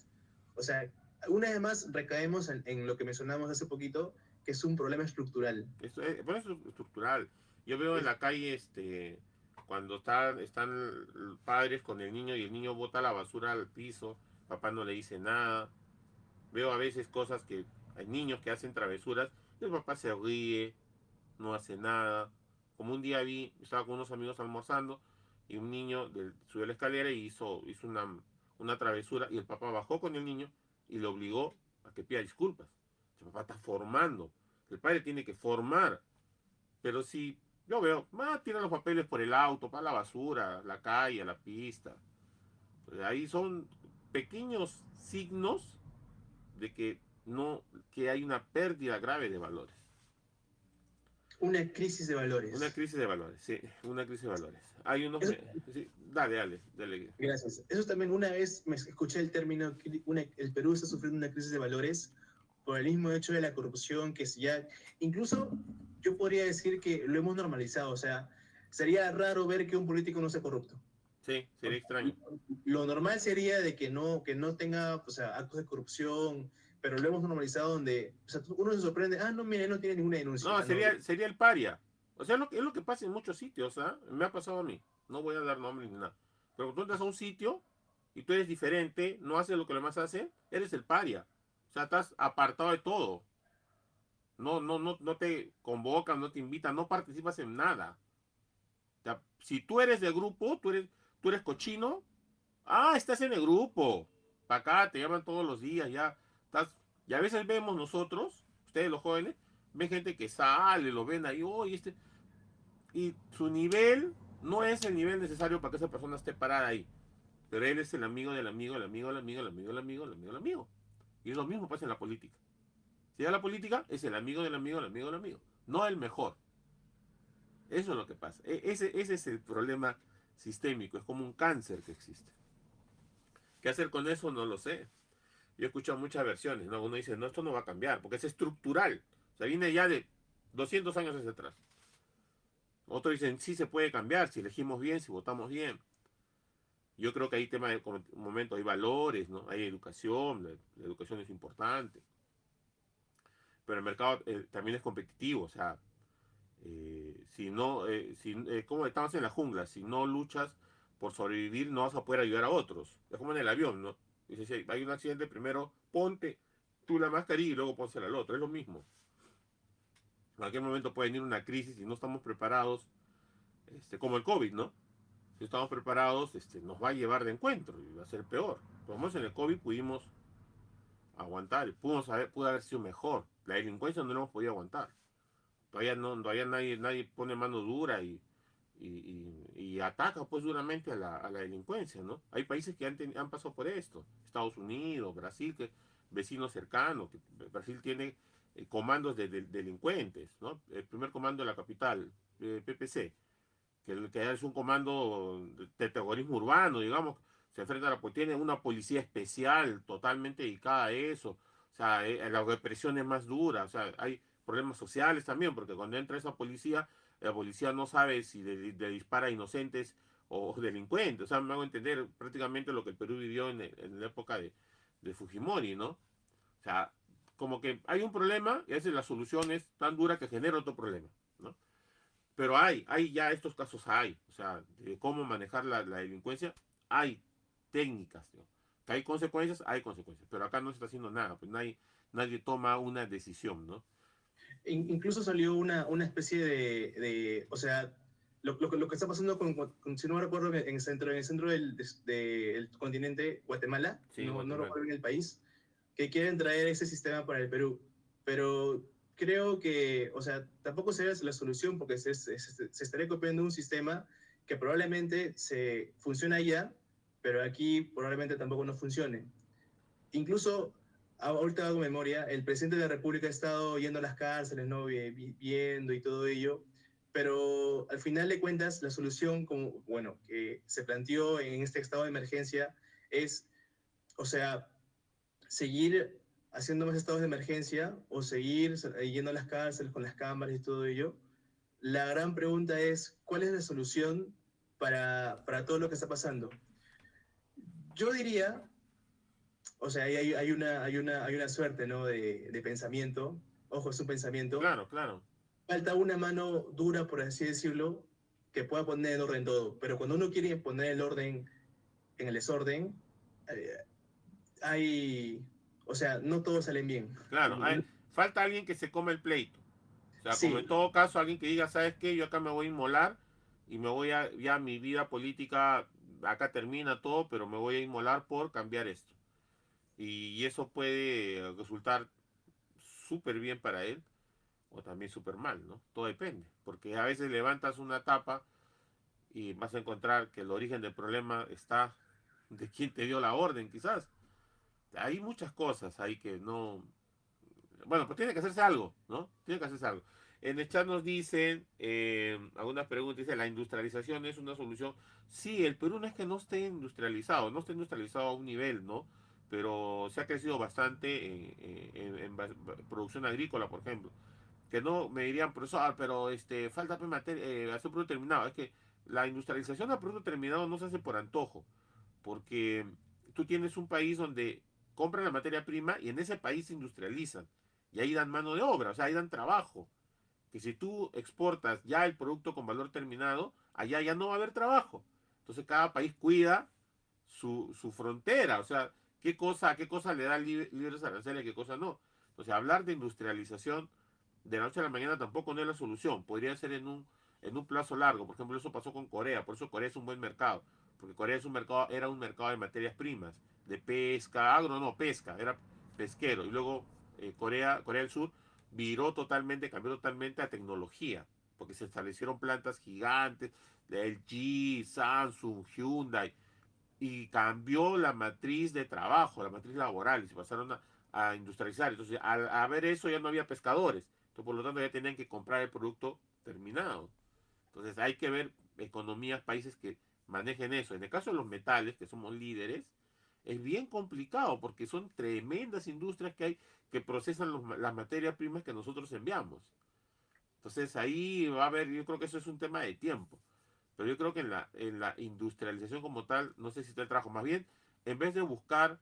O sea, una vez más recaemos en lo que mencionamos hace poquito, que es un problema estructural. Bueno, eso es estructural. Yo veo en Es, la calle, cuando están padres con el niño y el niño bota la basura al piso, papá no le dice nada. Veo a veces cosas que hay niños que hacen travesuras y el papá se ríe, no hace nada. Como un día estaba con unos amigos almorzando y un niño subió la escalera y hizo una travesura y el papá bajó con el niño y le obligó a que pida disculpas. El papá está formando. El padre tiene que formar. Pero si yo veo, tira los papeles por el auto, para la basura, la calle, la pista. Pues ahí son pequeños signos de que no, que hay una pérdida grave de valores. Una crisis de Una valores. crisis de valores, sí, una crisis de valores. Hay unos... Eso, Sí, dale, dale, dale. gracias. Eso también una vez me escuché el término, el Perú está sufriendo una crisis de valores por el mismo hecho de la corrupción que ya, incluso yo podría decir que lo hemos normalizado, o sea, sería raro ver que un político no sea corrupto. Sí, sería extraño. Lo normal sería de que no tenga, o sea, actos de corrupción, pero lo hemos normalizado donde, o sea, uno se sorprende, ah, no, mire, no tiene ninguna denuncia. No, Ah, no, sería el paria. O sea, es lo que pasa en muchos sitios, ¿ah? Me ha pasado a mí. No voy a dar nombres ni nada. Pero cuando tú entras a un sitio y tú eres diferente, no haces lo que los demás hacen, eres el paria. O sea, estás apartado de todo. No te convocan, no te invitan, no participas en nada. O sea, si tú eres del grupo, tú eres cochino, estás en el grupo. Para acá te llaman todos los días, ya. Estás, y a veces vemos nosotros, ustedes los jóvenes, ven gente que sale, lo ven ahí, y su nivel no es el nivel necesario para que esa persona esté parada ahí. Pero él es el amigo del amigo, el amigo del amigo, el amigo del amigo, el amigo del amigo. Y es lo mismo pasa en la política. Si da la política, es el amigo del amigo, el amigo del amigo. No el mejor. Eso es lo que pasa. Ese es el problema sistémico. Es como un cáncer que existe. ¿Qué hacer con eso? No lo sé. Yo he escuchado muchas versiones, ¿no? Uno dice, no, esto no va a cambiar, porque es estructural. O sea, viene ya de 200 años hacia atrás. Otros dicen, sí se puede cambiar, si elegimos bien, si votamos bien. Yo creo que hay temas de como un momento, hay valores, ¿no? Hay educación, la educación es importante. Pero el mercado también es competitivo, o sea, si no, como estamos en la jungla, si no luchas por sobrevivir, no vas a poder ayudar a otros. Es como en el avión, ¿no? Dice, si hay un accidente, primero ponte tú la mascarilla y luego pónsela al otro. Es lo mismo. En cualquier momento puede venir una crisis y no estamos preparados, como el COVID, ¿no? Si estamos preparados, nos va a llevar de encuentro y va a ser peor. Por lo menos en el COVID pudimos aguantar, pudo haber sido mejor. La delincuencia no lo hemos podido aguantar. Todavía nadie pone mano dura y ataca pues duramente a la delincuencia, ¿no? Hay países que han pasado por esto. Estados Unidos, Brasil, que vecinos cercanos, que Brasil tiene comandos de delincuentes, ¿no? El primer comando de la capital, PPC, que es un comando de terrorismo urbano, digamos, se enfrenta a tiene una policía especial totalmente dedicada a eso, o sea, la represión es más dura, o sea, hay problemas sociales también, porque cuando entra esa policía, la policía no sabe si le dispara a inocentes o delincuentes, o sea, me hago entender prácticamente lo que el Perú vivió en la época de Fujimori, ¿no? O sea, como que hay un problema y a veces la solución es tan dura que genera otro problema, ¿no? Pero hay ya estos casos hay, o sea, de cómo manejar la delincuencia, hay técnicas, ¿no? Que hay consecuencias, pero acá no se está haciendo nada, pues nadie toma una decisión, ¿no? Incluso salió una especie o sea, lo que está pasando si no me recuerdo, en el centro del continente, Guatemala, Sí, no Guatemala. recuerdo bien el país, que quieren traer ese sistema para el Perú. Pero creo que, o sea, tampoco sería la solución porque se estaría copiando un sistema que probablemente se funciona allá, pero aquí probablemente tampoco no funcione. Incluso, ahorita hago memoria, el presidente de la República ha estado yendo a las cárceles, ¿no? Viendo y todo ello, pero al final de cuentas, la solución, como, bueno, que se planteó en este estado de emergencia es, o sea, seguir haciendo más estados de emergencia o seguir yendo a las cárceles con las cámaras y todo ello. La gran pregunta es, ¿cuál es la solución para todo lo que está pasando? Yo diría, o sea, hay una suerte, ¿no? De pensamiento. Ojo, es un pensamiento. Claro, claro. Falta una mano dura, por así decirlo, que pueda poner en orden todo. Pero cuando uno quiere poner el orden en el desorden, eh, hay, o sea, no todos salen bien. Claro, falta alguien que se come el pleito. O sea, como en Sí, todo caso, alguien que diga, ¿sabes qué? Yo acá me voy a inmolar y me voy ya mi vida política, acá termina todo, pero me voy a inmolar por cambiar esto. Y eso puede resultar súper bien para él o también súper mal, ¿no? Todo depende, porque a veces levantas una tapa y vas a encontrar que el origen del problema está de quién te dio la orden, quizás. Hay muchas cosas ahí que no... Bueno, pues tiene que hacerse algo, ¿no? Tiene que hacerse algo. En el chat nos dicen, algunas preguntas, dice, ¿la industrialización es una solución? Sí, el Perú no es que no esté industrializado, no esté industrializado a un nivel, ¿no? Pero se ha crecido bastante producción agrícola, por ejemplo. Que no me dirían, profesor, pero falta pues, hacer producto terminado. Es que la industrialización del producto terminado no se hace por antojo, porque tú tienes un país donde compran la materia prima y en ese país se industrializan. Y ahí dan mano de obra, o sea, ahí dan trabajo. Que si tú exportas ya el producto con valor terminado, allá ya no va a haber trabajo. Entonces cada país cuida su frontera, o sea, qué cosa le da libres aranceles y qué cosa no. Entonces hablar de industrialización de la noche a la mañana tampoco no es la solución. Podría ser en un plazo largo. Por ejemplo, eso pasó con Corea. Por eso Corea es un buen mercado. Porque Corea es un mercado, era un mercado de materias primas, de pesca, agro no, pesca, era pesquero. Y luego Corea del Sur viró totalmente, cambió totalmente a tecnología. Porque se establecieron plantas gigantes, de LG, Samsung, Hyundai, y cambió la matriz de trabajo, la matriz laboral, y se pasaron a industrializar. Entonces, al a ver eso ya no había pescadores. Entonces, por lo tanto, ya tenían que comprar el producto terminado. Entonces, hay que ver economías, países que manejen eso. En el caso de los metales, que somos líderes, es bien complicado porque son tremendas industrias que hay que procesan las materias primas que nosotros enviamos. Entonces, ahí va a haber, yo creo que eso es un tema de tiempo. Pero yo creo que en la industrialización como tal, no sé si está el trabajo. Más bien, en vez de buscar,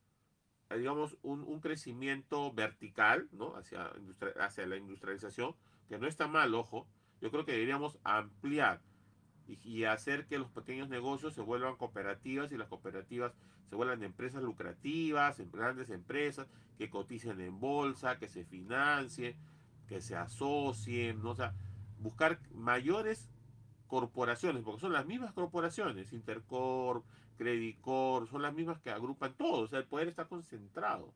digamos, un crecimiento vertical, ¿no? Hacia la industrialización, que no está mal, ojo, yo creo que deberíamos ampliar y hacer que los pequeños negocios se vuelvan cooperativas y las cooperativas se vuelvan empresas lucrativas, grandes empresas que coticen en bolsa, que se financien, que se asocien, ¿no? O sea, buscar mayores corporaciones, porque son las mismas corporaciones, Intercorp, Credicor, son las mismas que agrupan todo, o sea, el poder está concentrado.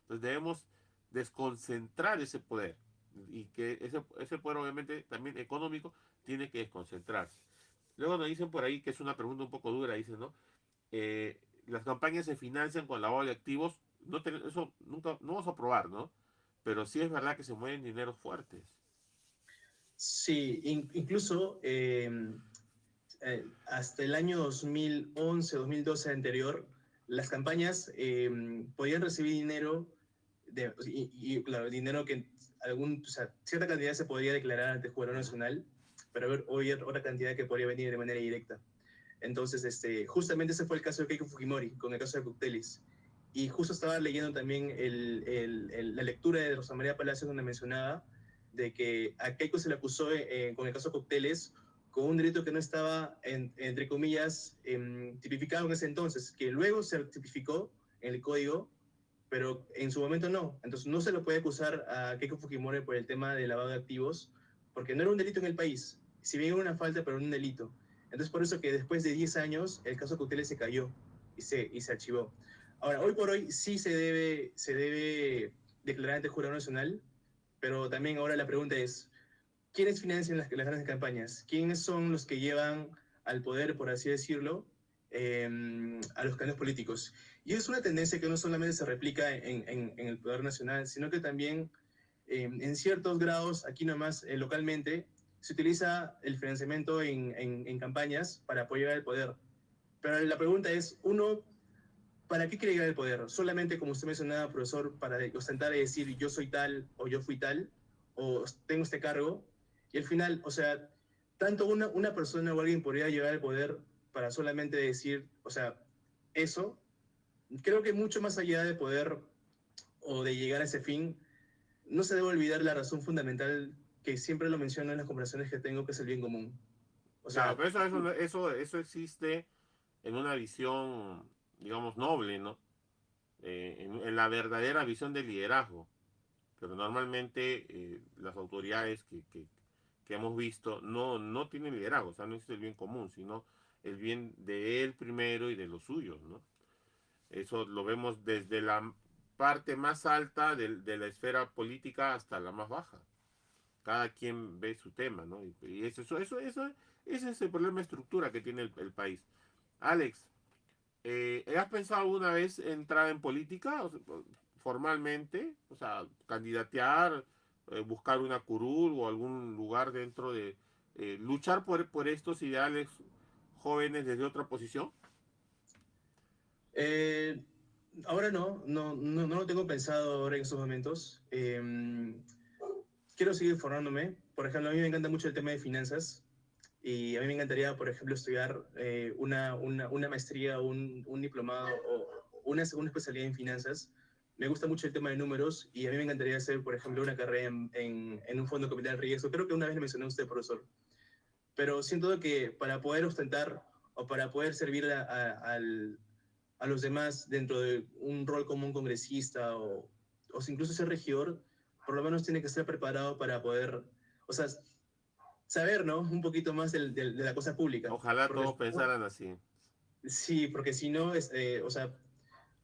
Entonces debemos desconcentrar ese poder y que ese poder obviamente también económico tiene que desconcentrarse. Luego nos dicen por ahí que es una pregunta un poco dura, dicen, ¿no? Las campañas se financian con lavado de activos, eso nunca, no vamos a probar, ¿no? Pero sí es verdad que se mueven dineros fuertes. Sí, incluso hasta el año 2011, 2012 anterior, las campañas podían recibir dinero, claro, dinero que o sea, cierta cantidad se podría declarar ante el Jurado Nacional, pero hoy otra cantidad que podría venir de manera directa. Entonces, justamente ese fue el caso de Keiko Fujimori, con el caso de Cocteles. Y justo estaba leyendo también la lectura de Rosa María Palacios, donde mencionaba de que a Keiko se le acusó con el caso Cocteles con un delito que no estaba, entre comillas, tipificado en ese entonces, que luego se tipificó en el código, pero en su momento no. Entonces no se lo puede acusar a Keiko Fujimori por el tema de lavado de activos, porque no era un delito en el país. Si bien era una falta, pero no un delito. Entonces por eso que después de 10 años el caso Cocteles se cayó y se archivó. Ahora, hoy por hoy sí se debe declarar ante el Jurado Nacional, pero también ahora la pregunta es, ¿quiénes financian las grandes campañas? ¿Quiénes son los que llevan al poder, por así decirlo, a los candidatos políticos? Y es una tendencia que no solamente se replica en el poder nacional, sino que también en ciertos grados, aquí nomás localmente, se utiliza el financiamiento en campañas para apoyar al poder. Pero la pregunta es, uno, ¿para qué quiere llegar al poder? Solamente, como usted mencionaba, profesor, para ostentar y decir yo soy tal o yo fui tal o tengo este cargo. Y al final, o sea, tanto una persona o alguien podría llegar al poder para solamente decir, o sea, eso. Creo que mucho más allá de poder o de llegar a ese fin, no se debe olvidar la razón fundamental que siempre lo menciono en las conversaciones que tengo, que es el bien común. O Claro, sea, pero eso existe en una visión, digamos, noble, ¿no? En la verdadera visión del liderazgo. Pero normalmente las autoridades que hemos visto no tienen liderazgo, o sea, no es el bien común, sino el bien de él primero y de los suyos, ¿no? Eso lo vemos desde la parte más alta de la esfera política hasta la más baja. Cada quien ve su tema, ¿no? Y ese es el problema de estructura que tiene el país. Alex, ¿Has pensado alguna vez entrar en política, o sea, formalmente? O sea, candidatear, buscar una curul o algún lugar dentro de... luchar por estos ideales jóvenes desde otra posición. Eh, ahora no lo tengo pensado ahora en estos momentos. Quiero seguir formándome. Por ejemplo, a mí me encanta mucho el tema de finanzas y a mí me encantaría, por ejemplo, estudiar una maestría, un diplomado o una especialidad en finanzas. Me gusta mucho el tema de números y a mí me encantaría hacer, por ejemplo, una carrera en un fondo de capital riesgo. Creo que una vez le mencioné a usted, profesor. Pero siento que para poder ostentar o para poder servir a los demás dentro de un rol como un congresista o si incluso ser regidor, por lo menos tiene que estar preparado para poder, o sea, saber, ¿no? Un poquito más de la cosa pública. Ojalá Porque todos si no, pensaran así. sí, porque si no, o sea,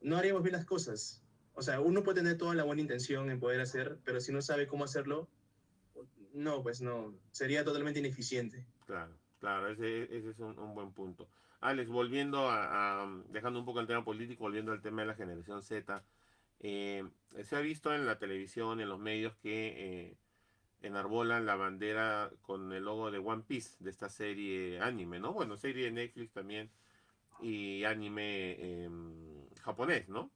no haríamos bien las cosas. O sea, uno puede tener toda la buena intención en poder hacer, pero si no sabe cómo hacerlo, no, pues no, sería totalmente ineficiente. Claro, claro, ese es un buen punto. Alex, volviendo dejando un poco el tema político, volviendo al tema de la generación Z, se ha visto en la televisión, en los medios que enarbolan la bandera con el logo de One Piece, de esta serie anime, ¿no? Bueno, serie de Netflix también y anime japonés, ¿no?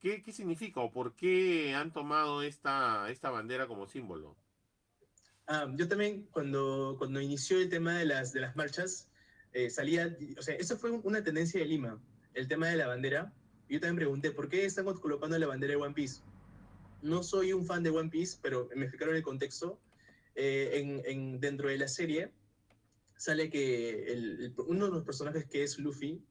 ¿Qué significa o por qué han tomado esta bandera como símbolo? Yo también, cuando inició el tema de las marchas, salía, o sea, eso fue una tendencia de Lima, el tema de la bandera. Yo también pregunté, ¿por qué están colocando la bandera de One Piece? No soy un fan de One Piece, pero me explicaron el contexto. Dentro de la serie sale que uno de los personajes que es Luffy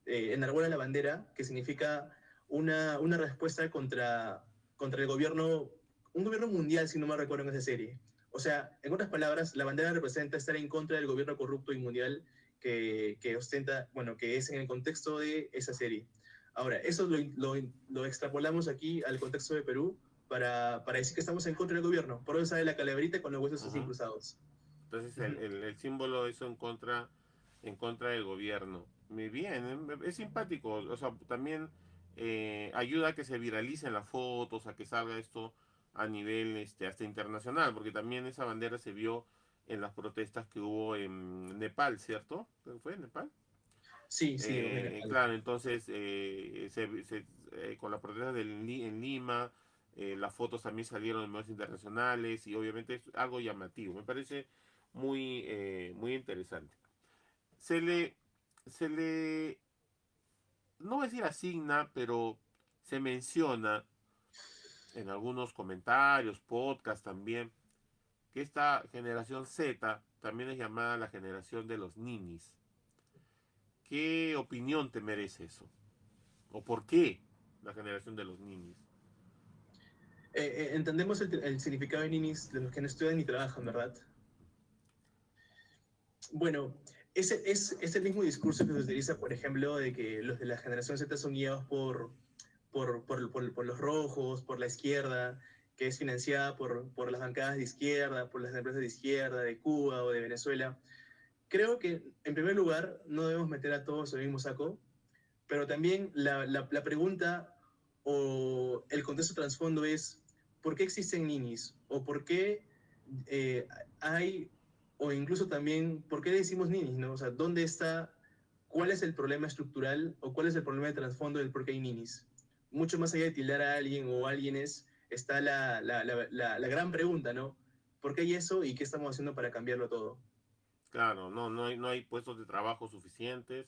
enarbola la bandera, que significa una respuesta contra el gobierno, un gobierno mundial, si no me recuerdo en esa serie. O sea, en otras palabras, la bandera representa estar en contra del gobierno corrupto y mundial que ostenta, bueno, que es en el contexto de esa serie. Ahora, eso lo extrapolamos aquí al contexto de Perú para decir que estamos en contra del gobierno. Por eso sale la calaverita con los huesos así Ujú. cruzados. Entonces Ujú. el símbolo eso en contra del gobierno. Muy bien, es simpático. O sea, también ayuda a que se viralicen las fotos, a que salga esto a nivel hasta internacional, porque también esa bandera se vio en las protestas que hubo en Nepal, ¿cierto? ¿Creo que ¿Fue en Nepal? Sí, sí, bueno, Claro, entonces con las protestas en Lima, las fotos también salieron en medios internacionales y obviamente es algo llamativo. Me parece muy interesante. Se le, se le, no voy a decir asigna, pero se menciona en algunos comentarios, podcasts también, que esta generación Z también es llamada la generación de los ninis. ¿Qué opinión te merece eso? ¿O por qué la generación de los ninis? entendemos el significado de ninis de los que no estudian ni trabajan, ¿verdad? Bueno, es el mismo discurso que se utiliza, por ejemplo, de que los de la generación Z son guiados por los rojos, por la izquierda, que es financiada por las bancadas de izquierda, por las empresas de izquierda, de Cuba o de Venezuela. Creo que, en primer lugar, no debemos meter a todos en el mismo saco, pero también la pregunta o el contexto trasfondo es, ¿por qué existen ninis? ¿O por qué eh, hay, o incluso también, ¿por qué decimos ninis? ¿No? O sea, ¿dónde está, cuál es el problema estructural o cuál es el problema de trasfondo del por qué hay ninis? Mucho más allá de tildar a alguien o a alguienes, está la gran pregunta, ¿no? ¿Por qué hay eso y qué estamos haciendo para cambiarlo todo? Claro, no hay puestos de trabajo suficientes,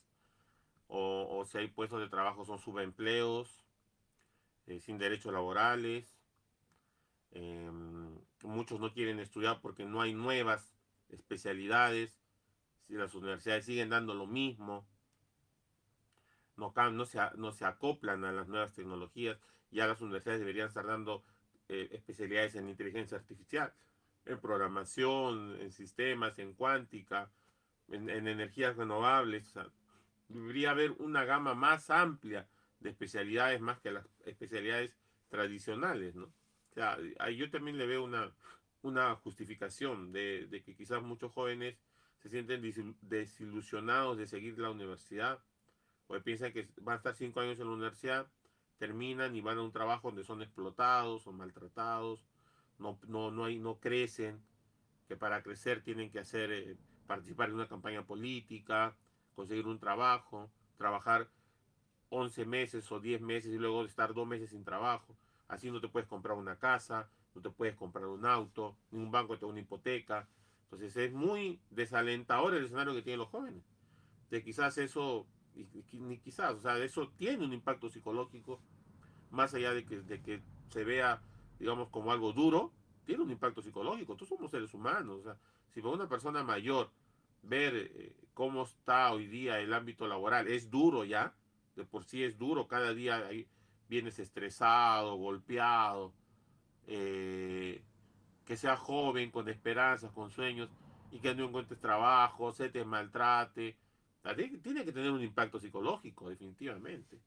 o si hay puestos de trabajo son subempleos, sin derechos laborales, eh, muchos no quieren estudiar porque no hay nuevas especialidades, si las universidades siguen dando lo mismo, no se acoplan a las nuevas tecnologías, ya las universidades deberían estar dando especialidades en inteligencia artificial, en programación, en sistemas, en cuántica, en energías renovables. O sea, debería haber una gama más amplia de especialidades más que las especialidades tradicionales, ¿no? O sea, ahí yo también le veo una justificación de que quizás muchos jóvenes se sienten desilusionados de seguir la universidad porque piensan que van a estar 5 años en la universidad, terminan y van a un trabajo donde son explotados, son maltratados, no crecen, que para crecer tienen que hacer, participar en una campaña política, conseguir un trabajo, trabajar 11 meses o 10 meses y luego estar 2 meses sin trabajo. Así no te puedes comprar una casa, no te puedes comprar un auto, ni un banco te da una hipoteca. Entonces es muy desalentador el escenario que tienen los jóvenes. De quizás eso, ni quizás, o sea, eso tiene un impacto psicológico, más allá de que se vea, digamos, como algo duro, tiene un impacto psicológico. Todos somos seres humanos. O sea, si para una persona mayor ver cómo está hoy día el ámbito laboral es duro ya, de por sí es duro, cada día ahí vienes estresado, golpeado, eh, que sea joven, con esperanzas, con sueños, y que no encuentres trabajo, se te maltrate. Tiene que tener un impacto psicológico, definitivamente.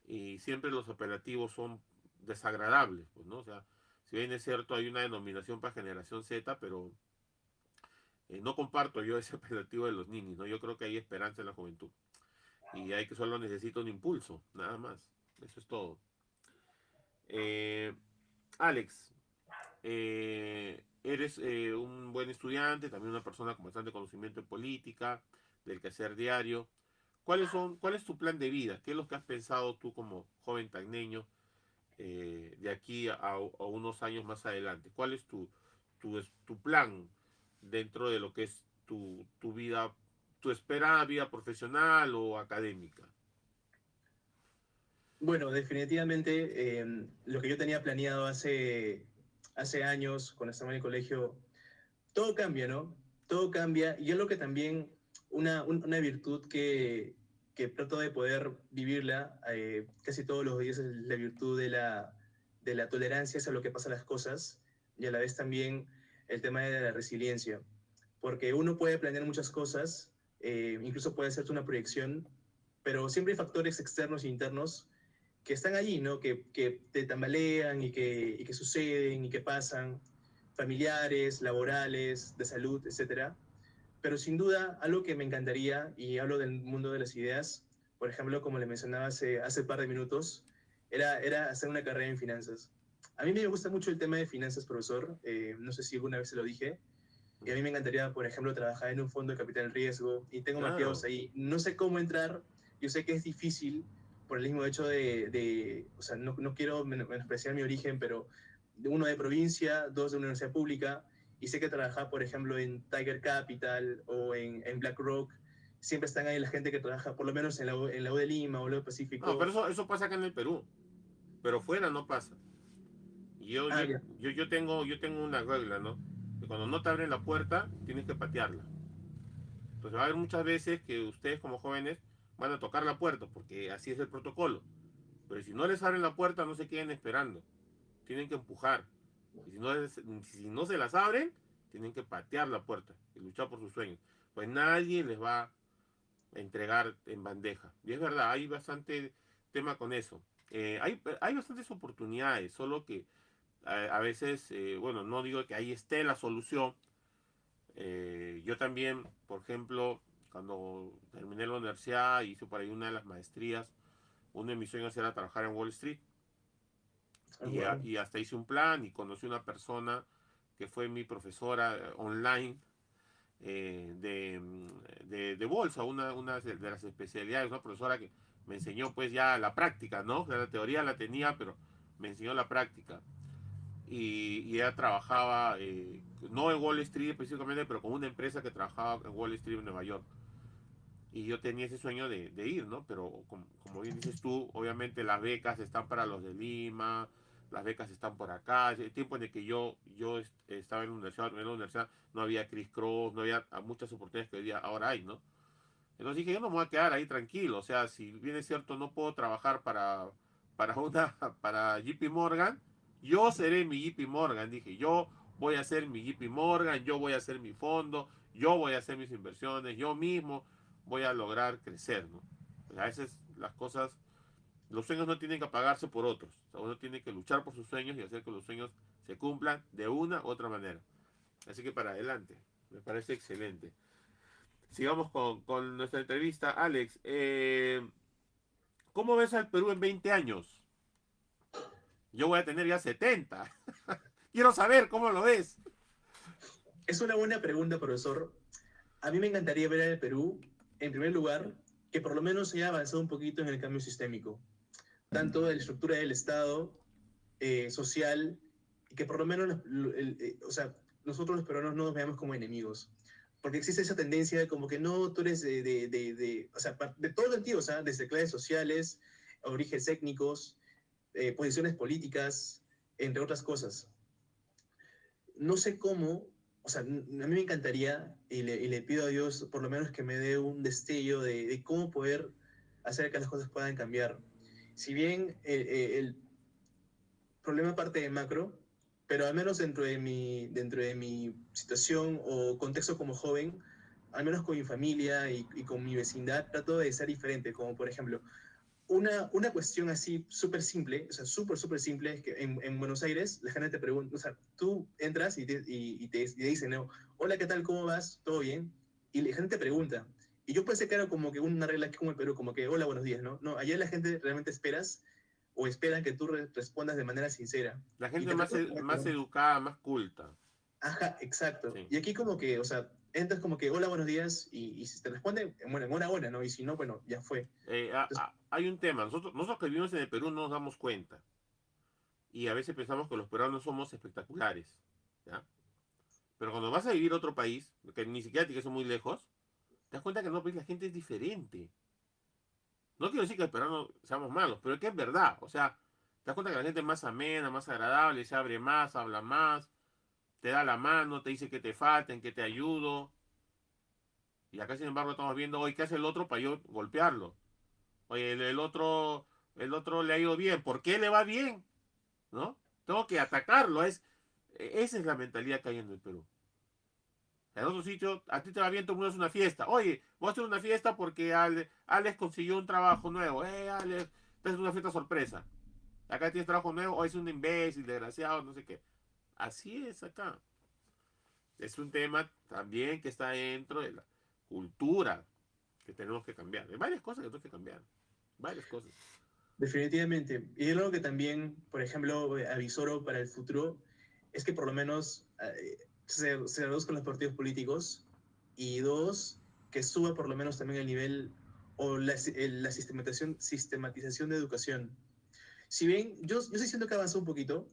Y siempre los apelativos son desagradables, pues, ¿no? O sea, si bien es cierto, hay una denominación para generación Z, pero no comparto yo ese apelativo de los ninis, ¿no? Yo creo que hay esperanza en la juventud. Y hay que solo necesita un impulso, nada más. Eso es todo. Eh, Alex, eres un buen estudiante, también una persona con bastante conocimiento en política, del quehacer diario. ¿Cuál es tu plan de vida? ¿Qué es lo que has pensado tú como joven tagneño de aquí a unos años más adelante? ¿Cuál es tu plan dentro de lo que es tu vida, tu esperada vida profesional o académica? Bueno, definitivamente lo que yo tenía planeado hace años, cuando estaba en el colegio, todo cambia, ¿no? Todo cambia. Y es lo que también, una virtud que trato de poder vivirla casi todos los días, es la virtud de la tolerancia hacia lo que pasa las cosas y a la vez también el tema de la resiliencia. Porque uno puede planear muchas cosas, incluso puede hacerte una proyección, pero siempre hay factores externos e internos que están allí, ¿no? Que te tambalean y que suceden y que pasan, familiares, laborales, de salud, etcétera. Pero sin duda, algo que me encantaría, y hablo del mundo de las ideas, por ejemplo, como le mencionaba hace un par de minutos, era hacer una carrera en finanzas. A mí me gusta mucho el tema de finanzas, profesor. No sé si alguna vez se lo dije. Y a mí me encantaría, por ejemplo, trabajar en un fondo de capital riesgo y tengo mapeados Claro. ahí. No sé cómo entrar, yo sé que es difícil por el mismo hecho o sea, no quiero menospreciar mi origen, pero uno de provincia, dos de universidad pública, y sé que trabajar, por ejemplo, en Tiger Capital o en BlackRock, siempre están ahí la gente que trabaja, por lo menos en la U de Lima o la U No, pero Pacífico. eso pasa acá en el Perú, pero fuera no pasa. Yo, Ah, yo, ya. yo tengo una regla, ¿no? Que cuando no te abren la puerta, tienes que patearla. Entonces va a haber muchas veces que ustedes como jóvenes van a tocar la puerta, porque así es el protocolo. Pero si no les abren la puerta, no se queden esperando. Tienen que empujar. Y si no se las abren, tienen que patear la puerta y luchar por sus sueños. Pues nadie les va a entregar en bandeja. Y es verdad, hay bastante tema con eso. Hay bastantes oportunidades, solo que a veces, bueno, no digo que ahí esté la solución. Yo también, por ejemplo, cuando terminé la universidad, hice por ahí una de las maestrías. Uno de mis sueños era trabajar en Wall Street. Ah, Y, wow. y hasta hice un plan y conocí una persona que fue mi profesora online de bolsa, una de las especialidades, una profesora que me enseñó pues ya la práctica, ¿no? O sea, la teoría la tenía, pero me enseñó la práctica. Y ella trabajaba, no en Wall Street específicamente, pero con una empresa que trabajaba en Wall Street en Nueva York. Y yo tenía ese sueño de ir, ¿no? Pero como bien dices tú, obviamente las becas están para los de Lima, las becas están por acá. El tiempo en el que yo estaba en la universidad no había Chris Cross, no había muchas oportunidades que hoy día ahora hay, ¿no? Entonces dije, yo no me voy a quedar ahí tranquilo. O sea, si bien es cierto, no puedo trabajar para JP Morgan, yo seré mi JP Morgan. Dije, yo voy a ser mi JP Morgan, yo voy a hacer mi fondo, yo voy a hacer mis inversiones, yo mismo voy a lograr crecer, ¿no? Pues a veces las cosas, los sueños no tienen que apagarse por otros. O sea, uno tiene que luchar por sus sueños y hacer que los sueños se cumplan de una u otra manera. Así que para adelante, me parece excelente. Sigamos con nuestra entrevista. Alex, ¿cómo ves al Perú en 20 años? Yo voy a tener ya 70. Quiero saber cómo lo ves. Es una buena pregunta, profesor. A mí me encantaría ver al Perú, en primer lugar, que por lo menos haya avanzado un poquito en el cambio sistémico, tanto de la estructura del Estado, social, y que por lo menos, o sea, nosotros los peruanos no nos veamos como enemigos. Porque existe esa tendencia de como que no, tú eres o sea, de todo sentido, o sea, desde clases sociales, orígenes étnicos, posiciones políticas, entre otras cosas. No sé cómo, o sea, a mí me encantaría y le pido a Dios por lo menos que me dé un destello de cómo poder hacer que las cosas puedan cambiar. Si bien el problema parte de macro, pero al menos dentro de mi situación o contexto como joven, al menos con mi familia y con mi vecindad, trato de ser diferente, como por ejemplo, una cuestión así súper simple, o sea, súper simple, es que en Buenos Aires la gente te pregunta, o sea, tú entras y te dicen, ¿no? Hola, ¿qué tal? ¿Cómo vas? ¿Todo bien? Y la gente te pregunta. Y yo pensé que era como que una regla aquí como el Perú, como que hola, buenos días, ¿no? No, allá la gente realmente esperas o esperan que tú respondas de manera sincera. La Y gente te más, trato más educada, más culta. ajá, exacto. Sí. Y aquí como que, o sea, entras como que hola, buenos días, y si te responde, bueno, en una hora, ¿no? Y si no, bueno, ya fue. Entonces, Hay un tema. Nosotros que vivimos en el Perú no nos damos cuenta. Y a veces pensamos que los peruanos somos espectaculares. ¿Ya? Pero cuando vas a vivir a otro país, que ni siquiera tiene que ser muy lejos, te das cuenta que en otro país la gente es diferente. No quiero decir que los peruanos seamos malos, pero es que es verdad. O sea, te das cuenta que la gente es más amena, más agradable, se abre más, habla más, te da la mano, te dice que te falta, en que te ayudo. Y acá, sin embargo, estamos viendo hoy qué hace el otro para yo golpearlo. Oye, el otro le ha ido bien. ¿Por qué le va bien? ¿No? Tengo que atacarlo. Esa es la mentalidad que hay en el Perú. En otro sitio, a ti te va bien, tú es una fiesta. Oye, voy a hacer una fiesta porque Alex consiguió un trabajo nuevo. Alex, te haces una fiesta sorpresa. Acá tienes trabajo nuevo, o es un imbécil, desgraciado, no sé qué. Así es acá. Es un tema también que está dentro de la cultura que tenemos que cambiar. Hay varias cosas que tenemos que cambiar. Varias cosas. definitivamente. Y algo que también, por ejemplo, avisoro para el futuro es que por lo menos se reduzcan los partidos políticos y dos, que suba por lo menos también el nivel o la sistematización de educación. Si bien yo sí siento que avanzó un poquito,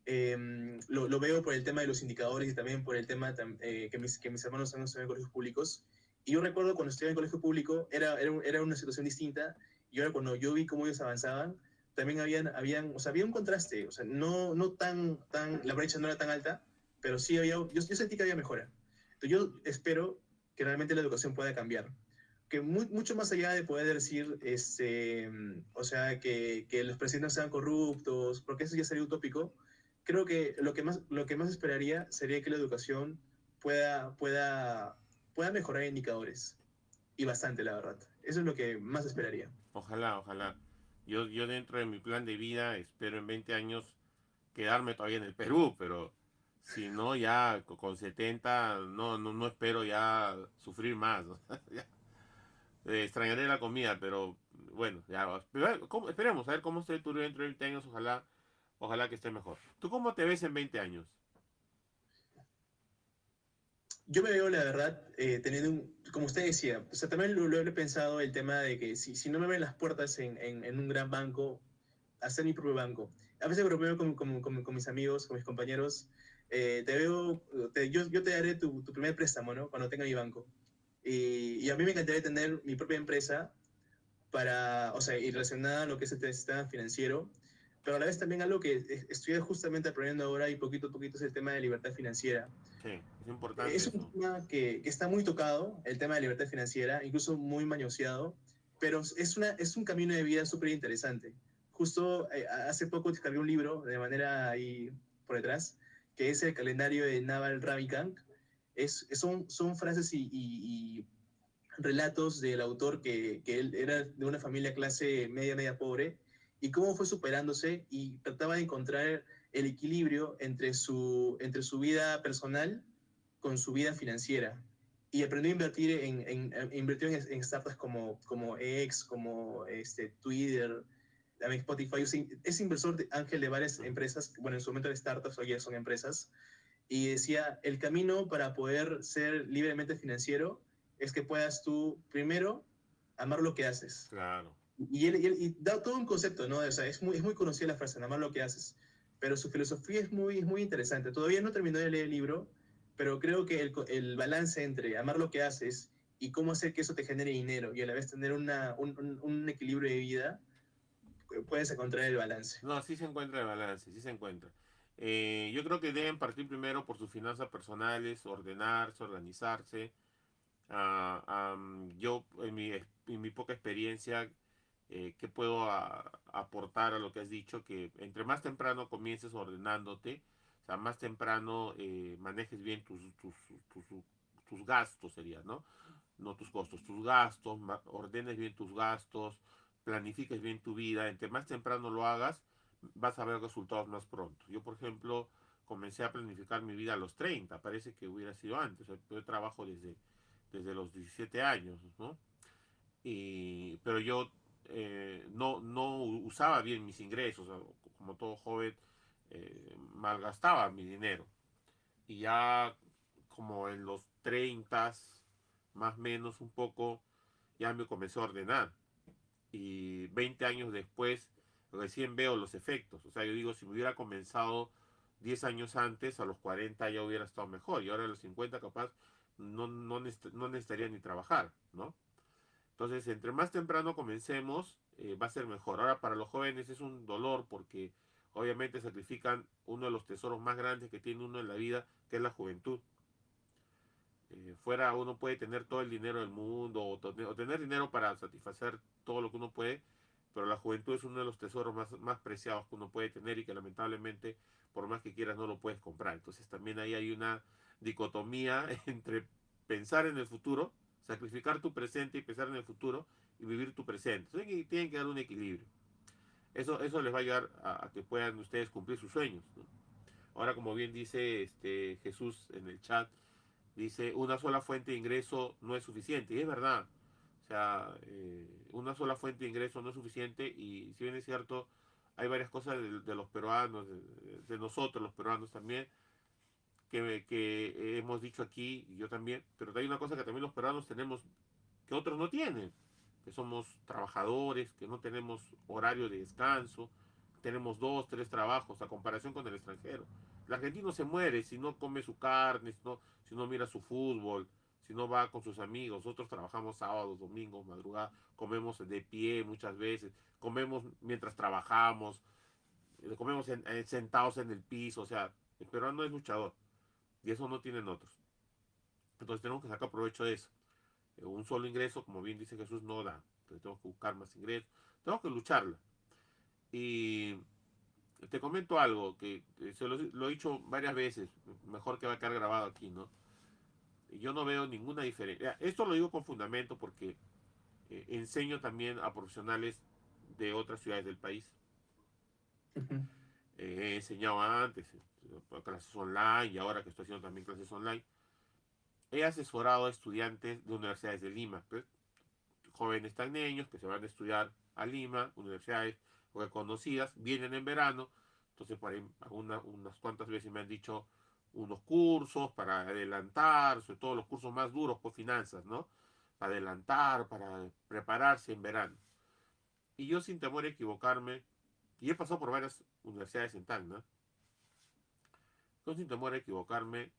lo veo por el tema de los indicadores y también por el tema que mis hermanos han estudiado en colegios públicos. Y yo recuerdo cuando estudiaba en colegio público era una situación distinta y ahora cuando yo vi cómo ellos avanzaban, también o sea, había un contraste, o sea, no la brecha no era tan alta, pero sí yo sentí que había mejora. Entonces yo espero que realmente la educación pueda cambiar. Que mucho más allá de poder decir, o sea, que los presidentes sean corruptos, porque eso ya sería utópico, creo que lo que más esperaría sería que la educación pueda, pueda, pueda mejorar indicadores. Y bastante, la verdad. Eso es lo que más esperaría. Ojalá, ojalá. Yo dentro de mi plan de vida espero en 20 años quedarme todavía en el Perú, pero si no, ya con 70 no espero ya sufrir más. ¿No? Ya, extrañaré la comida, pero bueno, ya. Esperemos a ver cómo esté tu dentro de 20 años, ojalá que esté mejor. ¿Tú cómo te ves en 20 años? Yo me veo, la verdad, teniendo como usted decía, o sea, también lo he pensado el tema de que si no me ven las puertas en un gran banco, hacer mi propio banco. A veces bromeo con mis amigos, con mis compañeros, te veo, yo te daré tu primer préstamo, ¿no? Cuando tenga mi banco. Y a mí me encantaría tener mi propia empresa para, o sea, y relacionada a lo que es el sistema financiero, pero a la vez también algo que estoy justamente aprendiendo ahora y poquito a poquito es el tema de libertad financiera. Sí, es importante Es un eso. tema que está muy tocado, el tema de libertad financiera, incluso muy manoseado, pero es un camino de vida súper interesante. Justo hace poco descargué un libro de manera ahí por detrás, que es el calendario de Naval Ravikant. Son frases y relatos del autor que él era de una familia clase media pobre y cómo fue superándose y trataba de encontrar el equilibrio entre su vida personal con su vida financiera. y aprendió a invertir invirtió en startups como X, como Twitter, también Spotify. Es inversor ángel de varias empresas, bueno, en su momento de startups, hoy ya son empresas, y decía, el camino para poder ser libremente financiero es que puedas tú, primero, amar lo que haces. Claro. Y da todo un concepto, ¿no? O sea, es muy conocida la frase, amar lo que haces. Pero su filosofía es muy interesante. Todavía no terminó de leer el libro, pero creo que el balance entre amar lo que haces y cómo hacer que eso te genere dinero y a la vez tener un equilibrio de vida, puedes encontrar el balance. No, sí se encuentra el balance, sí se encuentra. Yo creo que deben partir primero por sus finanzas personales, ordenarse, organizarse. Yo, en mi poca experiencia, ¿qué puedo aportar a lo que has dicho? Que entre más temprano comiences ordenándote, o sea, más temprano manejes bien tus, tus gastos, sería, ¿no? No tus costos, tus gastos, ordenes bien tus gastos, planifiques bien tu vida. Entre más temprano lo hagas, vas a ver resultados más pronto. Yo, por ejemplo, comencé a planificar mi vida a los 30, parece que hubiera sido antes. Yo trabajo desde los 17 años, ¿no? Pero yo no usaba bien mis ingresos, o sea, como todo joven, malgastaba mi dinero. Y ya como en los 30, más o menos un poco, ya me comencé a ordenar. Y 20 años después, recién veo los efectos. O sea, yo digo, si me hubiera comenzado 10 años antes, a los 40 ya hubiera estado mejor. Y ahora a los 50 capaz no necesitaría ni trabajar, ¿no? Entonces, entre más temprano comencemos, va a ser mejor. Ahora, para los jóvenes es un dolor porque obviamente sacrifican uno de los tesoros más grandes que tiene uno en la vida, que es la juventud. Fuera uno puede tener todo el dinero del mundo o tener dinero para satisfacer todo lo que uno puede, pero la juventud es uno de los tesoros más preciados que uno puede tener y que lamentablemente, por más que quieras, no lo puedes comprar. Entonces también ahí hay una dicotomía entre pensar en el futuro, sacrificar tu presente y pensar en el futuro y vivir tu presente. Entonces tienen que dar un equilibrio. Eso les va a ayudar a que puedan ustedes cumplir sus sueños, ¿no? Ahora, como bien dice Jesús en el chat, dice, una sola fuente de ingreso no es suficiente. Y es verdad. O sea, una sola fuente de ingreso no es suficiente. Y si bien es cierto, hay varias cosas de los peruanos, de nosotros los peruanos también, que hemos dicho aquí, y yo también. Pero hay una cosa que también los peruanos tenemos que otros no tienen. Que somos trabajadores, que no tenemos horario de descanso, tenemos 2, 3 trabajos a comparación con el extranjero. El argentino se muere si no come su carne, si no mira su fútbol, si no va con sus amigos. Nosotros trabajamos sábados, domingos, madrugada, comemos de pie muchas veces, comemos mientras trabajamos, comemos sentados en el piso. O sea, el peruano es luchador y eso no tienen otros. Entonces tenemos que sacar provecho de eso. Un solo ingreso, como bien dice Jesús, no da. Entonces tenemos que buscar más ingresos, tenemos que lucharla. Y te comento algo que lo he dicho varias veces, mejor que va a quedar grabado aquí, ¿no? Yo no veo ninguna diferencia. Esto lo digo con fundamento porque enseño también a profesionales de otras ciudades del país. Ujú. He enseñado antes, clases online y ahora que estoy haciendo también clases online. He asesorado a estudiantes de universidades de Lima, pues, jóvenes tagneños que se van a estudiar a Lima, universidades reconocidas, vienen en verano. Entonces, por ahí, unas cuantas veces me han dicho unos cursos para adelantar, sobre todo los cursos más duros por finanzas, ¿no? Para adelantar, para prepararse en verano. Y yo, sin temor a equivocarme, y he pasado por varias universidades en Tacna, yo sin temor a equivocarme,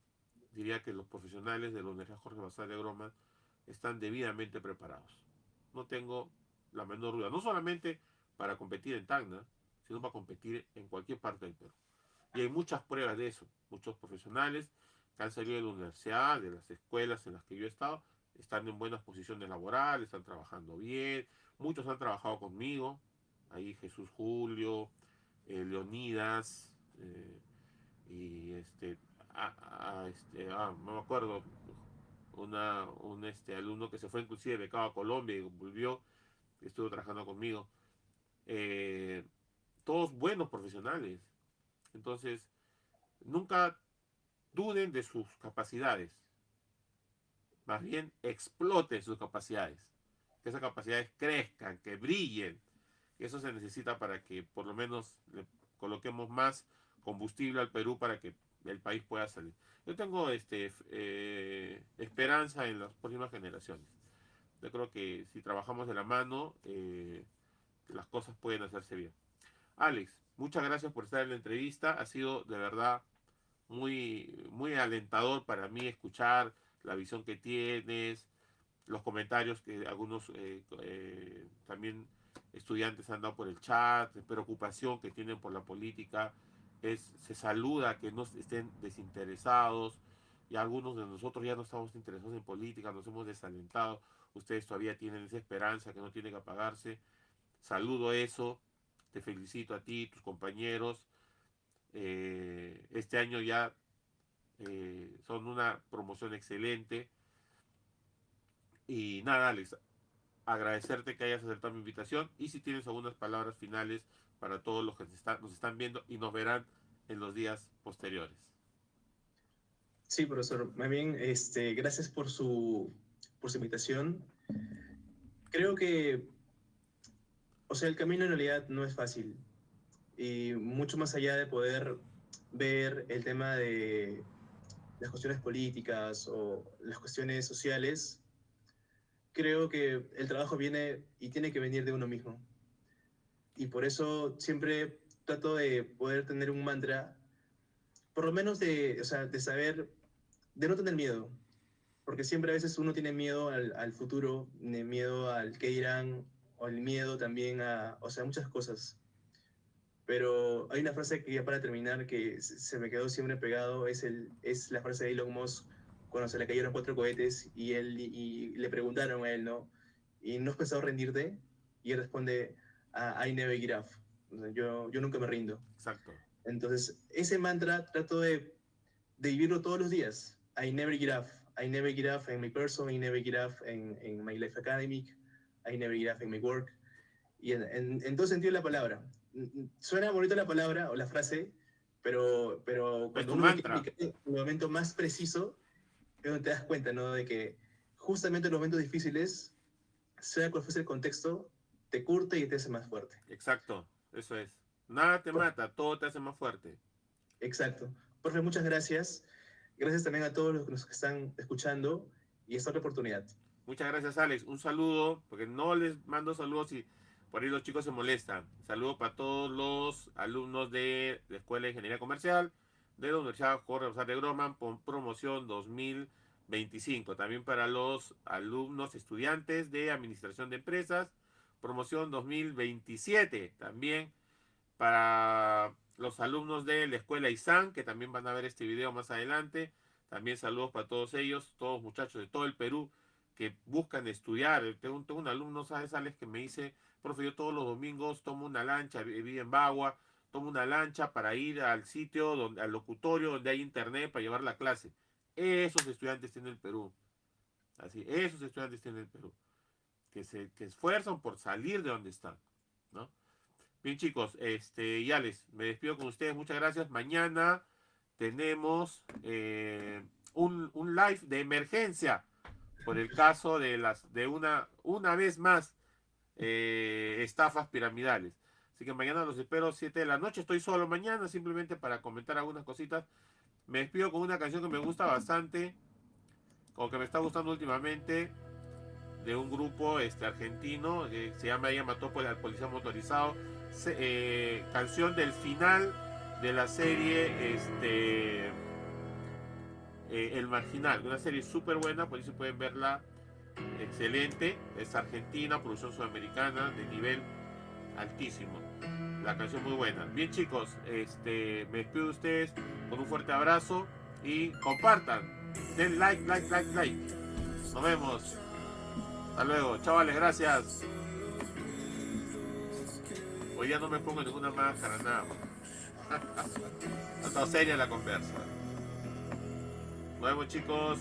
diría que los profesionales de la Universidad Jorge Basal de Groma están debidamente preparados. No tengo la menor duda. No solamente para competir en Tacna, sino para competir en cualquier parte del Perú. Y hay muchas pruebas de eso. Muchos profesionales que han salido de la universidad, de las escuelas en las que yo he estado, están en buenas posiciones laborales, están trabajando bien. Muchos han trabajado conmigo. Ahí Jesús Julio, Leonidas, y no me acuerdo, un alumno que se fue inclusive becado a Colombia y volvió, estuvo trabajando conmigo. Eh, Todos buenos profesionales. Entonces, nunca duden de sus capacidades. más bien explote sus capacidades, que esas capacidades crezcan, que brillen. Eso se necesita para que por lo menos le coloquemos más combustible al Perú para que el país pueda salir. Yo tengo esperanza en las próximas generaciones. Yo creo que si trabajamos de la mano, las cosas pueden hacerse bien. Alex, muchas gracias por estar en la entrevista. Ha sido de verdad muy alentador para mí escuchar la visión que tienes, los comentarios que algunos también estudiantes han dado por el chat, preocupación que tienen por la política. Se saluda que no estén desinteresados, y algunos de nosotros ya no estamos interesados en política, nos hemos desalentado. Ustedes todavía tienen esa esperanza que no tiene que apagarse. Saludo eso, te felicito a ti, tus compañeros. Este año ya son una promoción excelente. Y nada, Alex, agradecerte que hayas aceptado mi invitación, y si tienes algunas palabras finales para todos los que nos están viendo y nos verán en los días posteriores. Sí, profesor. Más bien, gracias por su invitación. Creo que, o sea, el camino en realidad no es fácil. Y mucho más allá de poder ver el tema de las cuestiones políticas o las cuestiones sociales, creo que el trabajo viene y tiene que venir de uno mismo. Y por eso siempre trato de poder tener un mantra, por lo menos o sea, de saber, de no tener miedo. Porque siempre a veces uno tiene miedo al futuro, tiene miedo al qué dirán, o el miedo también a, o sea, muchas cosas. Pero hay una frase que ya para terminar que se me quedó siempre pegado, es la frase de Elon Musk cuando se le cayeron 4 cohetes y le preguntaron a él, ¿no? ¿Y no has pensado rendirte? Y él responde, I never give up. O sea, yo nunca me rindo. Exacto. Entonces, ese mantra trato de vivirlo todos los días. I never give up. I never give up en mi person, I never give up en my life academic, I never give up en my work. Y en todo sentido de la palabra. Suena bonita la palabra o la frase, pero Es cuando tu uno lo quiere mantra. aplicar en el momento más preciso, es donde te das cuenta, ¿no? De que justamente en los momentos difíciles, sea cual fuese el contexto, te curte y te hace más fuerte. Exacto, eso es. Nada te mata, todo te hace más fuerte. Exacto. Profe, muchas gracias. Gracias también a todos los que nos están escuchando y esta otra oportunidad. Muchas gracias, Alex. Un saludo, porque no les mando saludos y por ahí los chicos se molestan. Saludo para todos los alumnos de la Escuela de Ingeniería Comercial de la Universidad Jorge Rosales de Groman, por promoción 2025. También para los alumnos estudiantes de Administración de Empresas, promoción 2027. También para los alumnos de la Escuela ISAN, que también van a ver este video más adelante. También saludos para todos ellos, todos muchachos de todo el Perú que buscan estudiar. Tengo un alumno, ¿sabes, Alex? Que me dice, profe, yo todos los domingos tomo una lancha, vivo en Bagua, tomo una lancha para ir al sitio, al locutorio donde hay internet para llevar la clase. Esos estudiantes tienen el Perú. Así, esos estudiantes tienen el Perú. Que esfuerzan por salir de donde están, ¿no? Bien, chicos, ya me despido con ustedes. Muchas gracias. Mañana tenemos un live de emergencia por el caso de una vez más, estafas piramidales. Así que mañana los espero 7 de la noche. Estoy solo mañana, simplemente para comentar algunas cositas. Me despido con una canción que me gusta bastante, o que me está gustando últimamente, de un grupo argentino, se llama Ella mató al policía motorizado. Canción del final de la serie El Marginal, una serie súper buena, por eso pueden verla, excelente. Es argentina, producción sudamericana de nivel altísimo. La canción muy buena. Bien, chicos, me despido de ustedes con un fuerte abrazo y compartan, den like. Nos vemos. Hasta luego, chavales, gracias. Hoy ya no me pongo ninguna máscara, nada. Ha estado seria la conversa. Nos vemos, chicos.